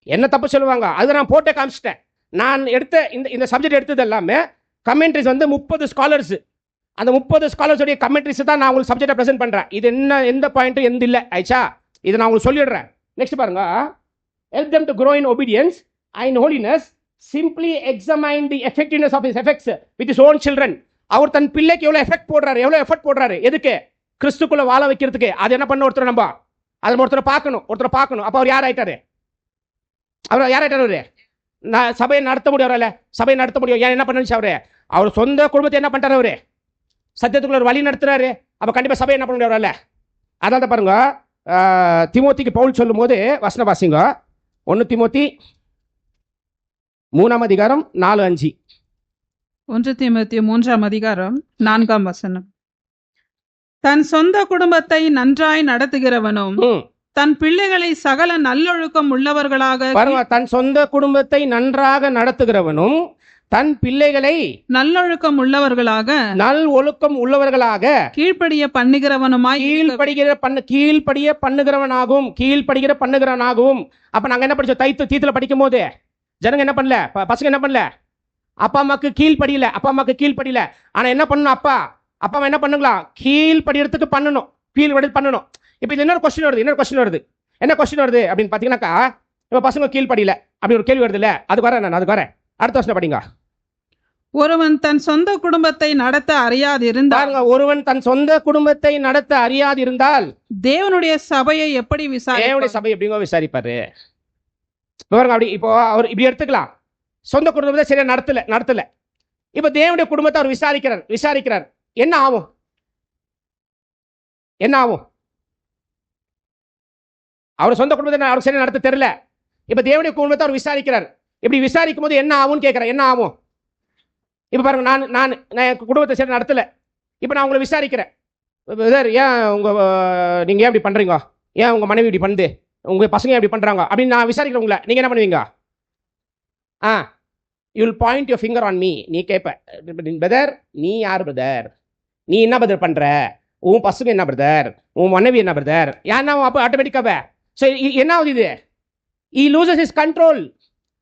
என்ன தப்பு சொல்லுவாங்க? அது நான் போட்டே காமிச்சிட்டேன். நான் எடுத்த இந்த சப்ஜெக்ட் எடுத்தது எல்லாமே கமெண்ட்ரிஸ் 30 ஸ்காலர்ஸ் அந்த 30 ஸ்காலர்ஸோடைய கமெண்ட்ரிஸ் தான் நான் உங்களுக்கு சப்ஜெக்டை ப்ரெசென்ட் பண்ணுறேன். இது என்ன எந்த பாயிண்ட்டும் எந்த இல்லை ஆயிடுச்சா? இதை நான் உங்களுக்கு சொல்லிடுறேன். நெக்ஸ்ட் பாருங்க, help them to grow in obedience and holiness, simply examine the effectiveness of his effects with his own children. அவர் தன் பிள்ளைக்கு எவ்வளோ எஃபெக்ட் போடுறாரு எதுக்கு? கிறிஸ்துக்குள்ள வாழ வைக்கிறதுக்கு. அது என்ன பண்ண ஒருத்தர் நம்ம அதில் ஒருத்தரை பார்க்கணும். அப்போ அவர் யார் ஆயிட்டாரு? நான் சபையை நடத்த முடியும். சபையை நடத்த முடியும். ஏன் என்ன பண்ணுச்சு அவரு? அவர் சொந்த குடும்பத்தை என்ன பண்ணிட்டாரு? அவரு சத்தியத்துக்குள்ள ஒரு வழி நடத்துறாரு. அப்போ கண்டிப்பாக சபையை என்ன பண்ண முடியும்? அதாவது பாருங்க, தீமோத்திக்கு பவுல் சொல்லும் போது வசன வாசிங்க. 1 தீமோத்தி 3ஆம் அதிகாரம் 4-5. 1 தீமோத்தி 3ஆம் அதிகாரம் 4ஆம் வசனம். தன் சொந்த குடும்பத்தை நன்றாய் நடத்துகிறவனும் தன் பிள்ளைகளை சகல நல்லொழுக்கம் உள்ளவர்களாக தன் சொந்த குடும்பத்தை நன்றாக நடத்துகிறவனும் தன் பிள்ளைகளை நல்லொழுக்கம் உள்ளவர்களாக கீழ்ப்படிய பண்ணுகிறவனாகும். அப்ப நாங்க என்ன படிச்சோம்? தீத்துல படிக்கும் போது ஜனங்க என்ன பண்ணல? பசங்க என்ன பண்ணல? அப்பா அம்மாக்கு கீழ்ப்படியில. ஆனா என்ன பண்ணணும்? அப்பா அம்மா என்ன பண்ணுங்களா? கீழ்ப்படியறதுக்கு பண்ணணும். இப்போ இது இன்னொரு கொஸ்டின் வருது. என்ன கொஸ்டின் வருது அப்படின்னு பார்த்தீங்கன்னாக்கா, இப்போ பசங்க கீழ்ப்படியில அப்படி ஒரு கேள்வி வருது இல்லை? அதுக்கு வரேன். அடுத்த வருஷம் படிங்க. ஒருவன் தன் சொந்த குடும்பத்தை நடத்த அறியாதிருந்தால் தேவனுடைய சபையை எப்படி விசாரிப்பாரு? அப்படி இப்போ அவர் இப்படி எடுத்துக்கலாம். சொந்த குடும்பத்தை சரியா நடத்தல. இப்போ தேவனுடைய குடும்பத்தை அவர் விசாரிக்கிறார். என்ன ஆகும்? அவர் சொந்த குடும்பத்தை அவர் சரியா நடத்த தெரியல. இப்ப தேவனுடைய குடும்பத்தை அவர் விசாரிக்கிறார். இப்படி விசாரிக்கும் போது என்ன ஆகும்னு கேட்கிறேன். என்ன ஆகும்? இப்ப பாருங்க, நான் என் குடும்பத்தை சரியா நடத்தல. இப்ப நான் உங்களை விசாரிக்கிறேன். ஏன் நீங்க ஏன் இப்படி பண்றீங்க? ஏன் உங்க மனைவி இப்படி பண்ணுது? உங்க பசங்க இப்படி பண்றாங்க அப்படின்னு நான் விசாரிக்கிறேன் உங்களை. நீங்க என்ன பண்ணுவீங்க? You will point your finger on me. நீ கேட்ப, பிரதர் நீ யார் பிரதர்? நீ என்ன பிரதர் பண்ற? உன் பசங்க என்ன பிரதர்? உன் மனைவி என்ன பிரதர்? ஏன்னா அப்போ ஆட்டோமேட்டிக்காவே என்ன ஆகுது? இது he loses his control.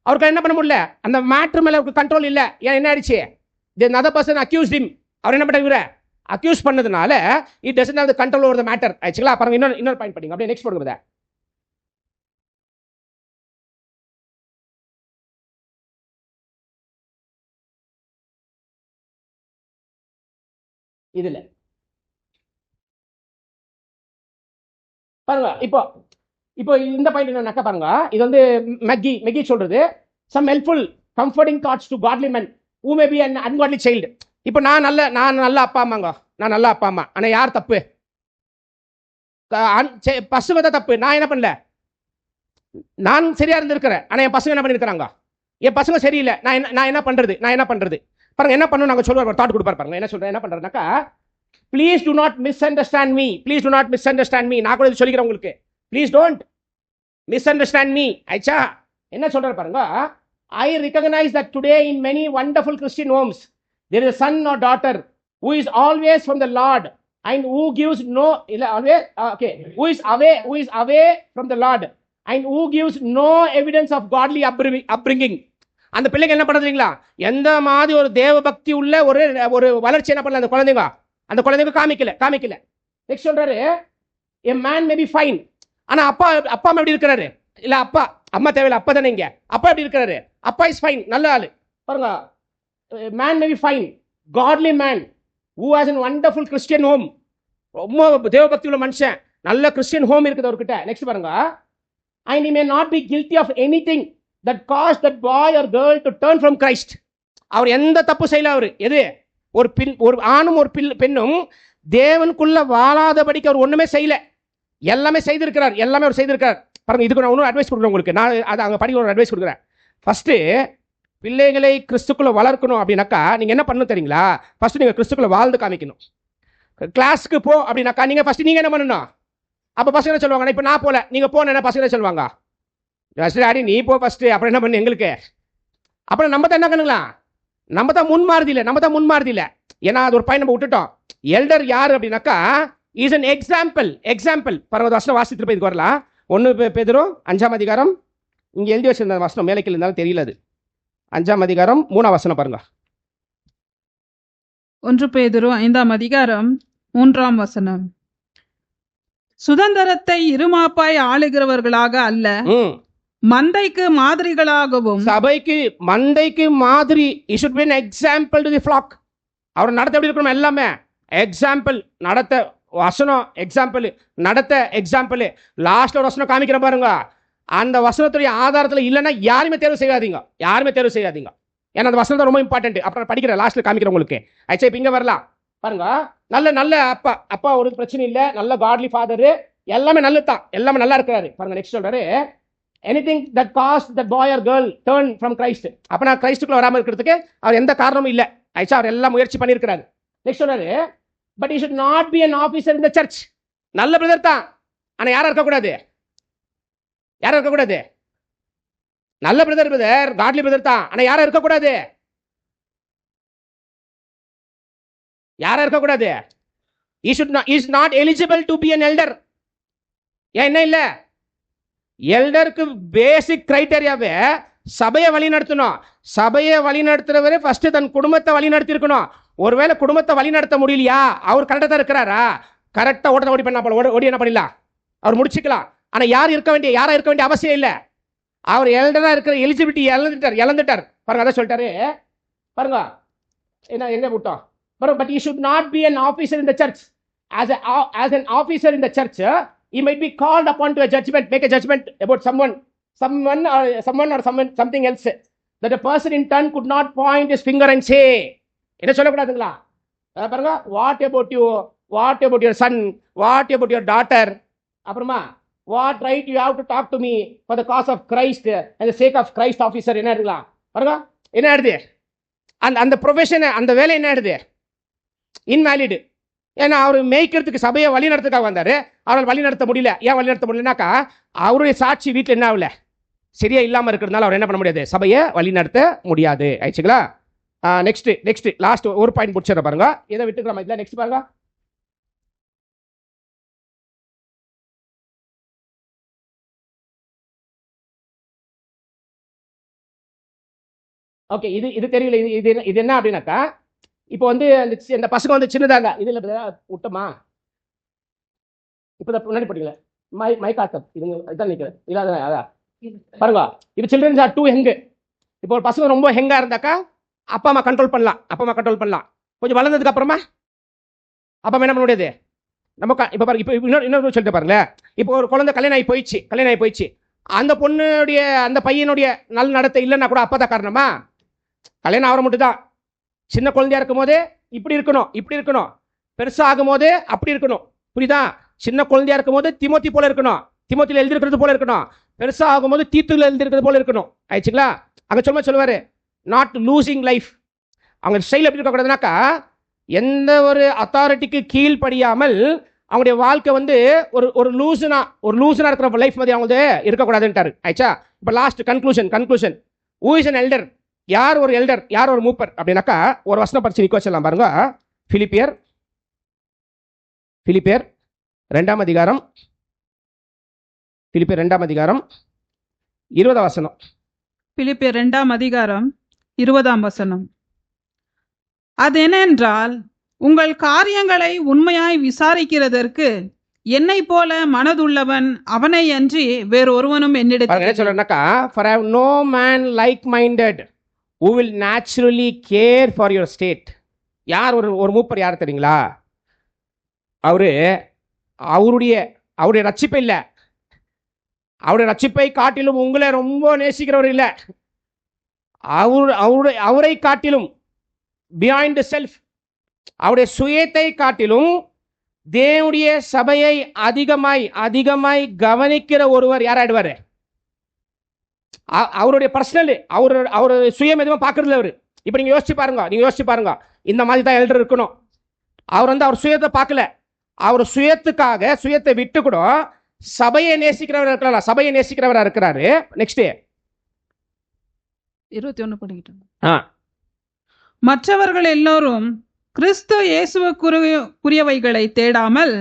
அவருக்கு என்ன பண்ண முடியல? அந்த மேட்ரு மேல அவருக்கு கண்ட்ரோல் இல்ல. ஏன் என்ன ஆயிடுச்சு? the other person accused him. அவர் என்ன பண்ணாரு? அக்யூஸ் பண்ணதுனால he doesn't have the control over the matter. ஆக்சுவலா பாருங்க, இன்னொரு பாயிண்ட் படிங்க. அப்படியே நெக்ஸ்ட் போடுங்க. இதுல பாருங்க, இப்போ இந்த பாயிண்ட் என்னன்னாக்கா பாருங்க, இது வந்து மெக்கி சொல்றது, some helpful comforting thoughts to godly men who may be an ungodly child. இப்போ நான் நல்ல அப்பா அம்மா. ஆனா யார் தப்பு? பசங்க தான் தப்பு. நான் என்ன பண்ணல? நான் சரியா இருந்திருக்கிறேன். ஆனா என் பசங்க என்ன பண்ணிருக்கிறாங்க? என் பசங்க சரியில்லை. நான் என்ன பண்றது? பாருங்க என்ன பண்ணணும் நாங்க சொல்லுவார், தாட் கொடுப்பாரு. பாருங்க என்ன சொல்றேன், என்ன பண்றேன்னாக்கா, please do not misunderstand me. நான் கூட சொல்லிக்கிறேன் உங்களுக்கு, please don't misunderstand me. ஆயிச்சா? என்ன சொல்றாரு பாருங்க, I recognize that today in many wonderful Christian homes there is a son or daughter who is always from the Lord and who gives who is away from the Lord and who gives no evidence of godly upbringing. அந்த பிள்ளைங்க என்ன பண்ணுறீங்களா? எந்த மாதிரி ஒரு தேவ பக்தி உள்ள ஒரு வளர்ச்சி என்ன பண்ணல அந்த குழந்தைங்க காமிக்கல. நெக்ஸ்ட் சொல்றாரு, a man may be fine. ஆனா அப்பா எப்படி இருக்கிறாரு? இல்ல அம்மா தேவையில்ல, அப்பா தானே இங்க. அப்பா எப்படி இருக்கிறாரு? அப்பா இஸ் ஃபைன், நல்ல ஆளு. பாருங்க, man may be fine, காட்லி man who has a wonderful Christian home. ரொம்ப தேவ பக்தி உள்ள மனுஷன், நல்ல கிறிஸ்டியன் ஹோம் இருக்குது அவர்கிட்ட. நெக்ஸ்ட் பாருங்க, and he may not be guilty of anything that caused that boy or girl to turn from Christ. அவர் எந்த தப்பு செய்யல. அவர் எது? ஒரு ஆணும் ஒரு பெண்ணும் தேவனுக்குள்ள வாழாதபடிக்கு அவர் ஒண்ணுமே செய்யல. எல்லாமே அவர் செய்திருக்கிறார். பாருங்க, இதுக்கு நான் ஒன்றும் அட்வைஸ் கொடுக்குறேன் உங்களுக்கு. நான் அதை அங்கே படிக்க ஒரு அட்வைஸ் கொடுக்குறேன். ஃபர்ஸ்ட் பிள்ளைகளை கிறிஸ்துக்குள்ள வளர்க்கணும் அப்படின்னாக்கா நீங்க என்ன பண்ணணும் தெரியுங்களா? ஃபர்ஸ்ட் நீங்க கிறிஸ்துக்குள்ள வாழ்ந்து காமிக்கணும். கிளாஸுக்கு போ அப்படின்னாக்கா நீங்க ஃபர்ஸ்ட் நீங்க என்ன பண்ணணும்? அப்போ பசங்க என்ன சொல்லுவாங்க? இப்போ நான் போல, நீங்க போன பசங்க என்ன சொல்லுவாங்க? டாடி நீ போ ஃபர்ஸ்ட், அப்புறம் என்ன பண்ணு எங்களுக்கு. அப்புறம் நம்ம தான் என்ன பண்ணுங்களா? நம்ம தான் முன்மாறுதி இல்லை. ஏன்னா அது ஒரு பையன் நம்ம விட்டுட்டோம். எல்டர் யாரு அப்படின்னாக்கா இஸ் an எக்ஸாம்பிள். பாருங்க, வசனம் வாசித்து போய் இதுக்கு வரலாம். 1 பேதுரு 5ஆம் அதிகாரம், இங்கே எழுதி வச்சிருந்த வசனம் மேலே கீழே இருந்தாலும் தெரியல. அது 5ஆம் அதிகாரம் 3ஆம் வசனம் பாருங்க. 1 பேதுரு 5ஆம் அதிகாரம் 3ஆம் வசனம். சுதந்திரத்தை இருமாப்பாய் ஆளுகிறவர்களாக அல்ல, மந்தைக்கு மாதிரிகளாகவும். சபைக்கு மந்தைக்கு மாதிரி. He should be an example to the flock. அவர் நடத்த எப்படி இருக்கணும்? எல்லாமே எக்ஸாம்பிள். நடத்த வசனம் எக்ஸாம்பிள், நடத்த எக்ஸாம்பிள். லாஸ்ட்ல ஒரு வசனம் காமிக்கிற பாருங்க. அந்த வசனத்துடைய ஆதாரத்தில் இல்லைன்னா யாருமே தேர்வு செய்யாதீங்க, யாருமே தேர்வு செய்யாதீங்க. ஏன்னா அந்த வசனம் ரொம்ப இம்பார்ட்டன்ட். அப்புறம் படிக்கிறேன், லாஸ்ட்ல காமிக்கிறேன் உங்களுக்கு. ஆச்சா, இப்போ இங்கே வரலாம் பாருங்க. நல்ல நல்ல அப்பா, அப்பா ஒரு பிரச்சனை இல்லை, நல்ல காட்லி ஃபாதரு, எல்லாமே நல்லது தான், எல்லாமே நல்லா இருக்கிறாரு. பாருங்க நெக்ஸ்ட் சொல்றாரு, anything that cost that boy or girl turn from Christ. அப்போ நான் கிரைஸ்டுக்குள்ள வராமல் இருக்கிறதுக்கு அவர் எந்த காரணமும் இல்லை. ஆச்சா, அவர் எல்லாம் முயற்சி பண்ணியிருக்கிறாரு. நெக்ஸ்ட் சொல்றாரு, but he should not be an officer in the church. நல்ல பிரதர் தான், ஆனால் யாரா இருக்கக்கூடாது? யாரா இருக்கக்கூடாது? நல்ல பிரதர், பிரதர் காட்லி பிரதர் தான், ஆனால் யாரா இருக்கக்கூடாது? யாரா இருக்கக்கூடாது? he should not, he is not eligible to be an elder. ஏன் என்ன இல்லை? எல்டருக்கு பேசிக் கிரைட்டீரியாவே சபையை வழி நடத்தணும். சபையை வழி நடத்துறவரு ஃபர்ஸ்ட் தன் குடும்பத்தை வழி நடத்தி இருக்கணும். ஒருவேளை குடும்பத்தை வழி நடத்த முடியலையா? அவர் கரெக்டாக தான் இருக்கிறாரா? கரெக்டாக ஓட்ட ஓடி பண்ணா போல ஓடி என்ன பண்ணிடலாம், அவர் முடிச்சுக்கலாம். ஆனால் யார் இருக்க வேண்டிய, யாரா இருக்க வேண்டிய அவசியம் இல்லை. அவர் எல்டரா இருக்கிற எலிஜிபிலிட்டி இழந்துட்டார். பாருங்க, அதான் சொல்லிட்டாரு. பாருங்க என்ன எங்க விட்டோம் பாருங்க. But he should not be an officer in the church. As an officer in the church, he might be called upon to a judgment, make a judgment about someone or something else, that a person in turn could not point his finger and say. என்ன சொல்லக்கூடாதுங்களா? பாருங்க, what about you, what about your son, what about your daughter, அப்புறமா what right you have to talk to me for the cause of Christ and the sake of Christ officer. என்ன எடுக்கலாம் பாருங்க, என்ன ஆயிடுது? அந்த ப்ரொஃபஷன், அந்த வேலை என்ன ஆயிடுது? இன்வேலிடு. ஏன்னா அவர் மேய்க்கிறதுக்கு, சபையை வழி நடத்துக்காக வந்தார், அவரால் வழி நடத்த முடியல. ஏன் வழி நடத்த முடியலனாக்கா அவருடைய சாட்சி வீட்டில் என்ன ஆகல, சரியா இல்லாமல் இருக்கிறதுனால அவர் என்ன பண்ண முடியாது, சபையை வழி நடத்த முடியாது. ஆயிடுச்சுங்களா? நெக்ஸ்ட் லாஸ்ட் ஒரு பாயிண்ட் முடிச்சிட பாருங்க. எதை விட்டுக்கலாம் இதில்? நெக்ஸ்ட் பாருங்க. ஓகே, இது தெரியல. இது என்ன அப்படின்னாக்கா, இப்போ வந்து இந்த பசங்க வந்து சின்னதாங்க, இதில் விட்டோமா? இப்போ முன்னாடி படிக்கல மை காத்தம் இதுங்க இதான் நிற்கிறேன். இல்லாத அதான் பாருங்க. இப்போ சில்ட்ரன்ஸ் ஆர் டூ ஹெங்கு. இப்போ ஒரு பசங்க ரொம்ப ஹெங்காக இருந்தாக்கா அப்பா அம்மா கண்ட்ரோல் பண்ணலாம். கொஞ்சம் வளர்ந்ததுக்கு அப்புறமா அப்பா அம்மா என்ன பண்ண முடியாது. நம்ம இப்போ பாருங்க, இப்போ இன்னொரு சொல்லிட்டு பாருங்களேன். இப்போ ஒரு குழந்தை கல்யாணம் ஆகி போயிடுச்சு. அந்த பொண்ணுடைய, அந்த பையனுடைய நல்ல நடத்தை இல்லைன்னா கூட அப்பா தான் காரணமா? கல்யாணம் ஆகிற மட்டும் தான். சின்ன குழந்தையா இருக்கும் போதே இப்படி இருக்கணும், பெருசாக ஆகும் போதே அப்படி இருக்கணும். புரியுதா? சின்ன குழந்தையா இருக்கும் போது திமோத்தி போல இருக்கணும், திமோத்தியில் எழுதிருக்கிறது போல இருக்கணும். பெருசாக ஆகும்போது தீத்துல எழுதிருக்கிறது போல இருக்கணும். ஆயிடுச்சுங்களா? அங்கே சொல்லுவாரு, நாட் லூசிங் லைஃப். அவங்க ஸ்டைல் எப்படி இருக்கக்கூடாதுனாக்கா, எந்த ஒரு அத்தாரிட்டிக்கு கீழ்படியாமல் அவங்களுடைய வாழ்க்கை வந்து ஒரு லூசனா இருக்கிற லைஃப் மாதிரி அவங்க இருக்கக்கூடாதுன்ட்டாரு. ஆயிடுச்சா? இப்போ last conclusion. Who is an elder? யார் ஒரு எல்டர், யார் ஒரு மூப்பர் அப்படின்னாக்கா, ஒரு வசனம் படிச்சு நிற்க வச்சிடலாம் பாருங்க. பிலிப்பியர் 2ஆம் அதிகாரம் 20ஆம் வசனம். பிலிப்பியர் 2ஆம் அதிகாரம் 20ஆம் வசனம். அது என்னென்றால், உங்கள் காரியங்களை உண்மையாய் விசாரிக்கிறதற்கு என்னை போல மனதுள்ளவன் அவனை அன்றி வேறு ஒருவனும் என்னிடத்தில் சொல்றேன்னாக்கா, for I have no man like minded who will naturally care for your state. யார் ஒரு மூப்பர்? யார் தெரியுங்களா? அவருடைய ரட்சிப்பை இல்லை, அவருடைய ரட்சிப்பை காட்டிலும் உங்களை ரொம்ப நேசிக்கிறவர் இல்லை. அவரை காட்டிலும் பியாண்ட் செல்ஃப், அவருடைய சுயத்தை காட்டிலும் தேவனுடைய சபையை அதிகமாய் கவனிக்கிற ஒருவர் யாராயிடுவாரு? அவருடைய பர்சனல், அவர் சுயம் எதுவும் பார்க்கறதுல அவரு. இப்போ நீங்க யோசிச்சு பாருங்க, இந்த மாதிரி தான் எல்டர் இருக்கணும். அவர் வந்து அவர் சுயத்தை பார்க்கல, அவர் சுயத்தை விட்டு கூட சபையை நேசிக்கிறவரா இருக்கிறாரு. நெக்ஸ்ட் 21 படிக்கிட்டோம். மற்றவர்கள் எல்லோரும் கிறிஸ்து இயேசுவுக்குரியவைகளை தேடாமல்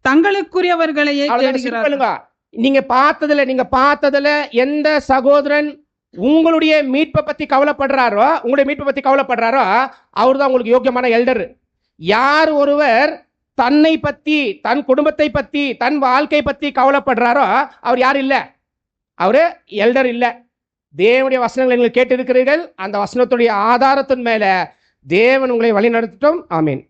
தங்களுக்குரியவர்களையே தேடுகிறார்கள். நீங்க பார்த்ததுல எந்த சகோதரன் உங்களுடைய மீட்பை பத்தி கவலைப்படுறாரோ, உங்களுடைய மீட்பை பத்தி கவலைப்படுறாரோ, அவர் தான் உங்களுக்கு யோக்கியமான எல்டர். யார் ஒருவர் தன்னை பத்தி, தன் குடும்பத்தை பத்தி, தன் வாழ்க்கை பத்தி கவலைப்படுறாரோ அவர் யார் இல்லை, அவரு எல்டர் இல்லை. தேவனுடைய வசனங்களை நீங்கள் கேட்டிருக்கிறீர்கள். அந்த வசனத்துடைய ஆதாரத்தின் மேல தேவன் உங்களை வழி நடத்தட்டும். ஆமீன்.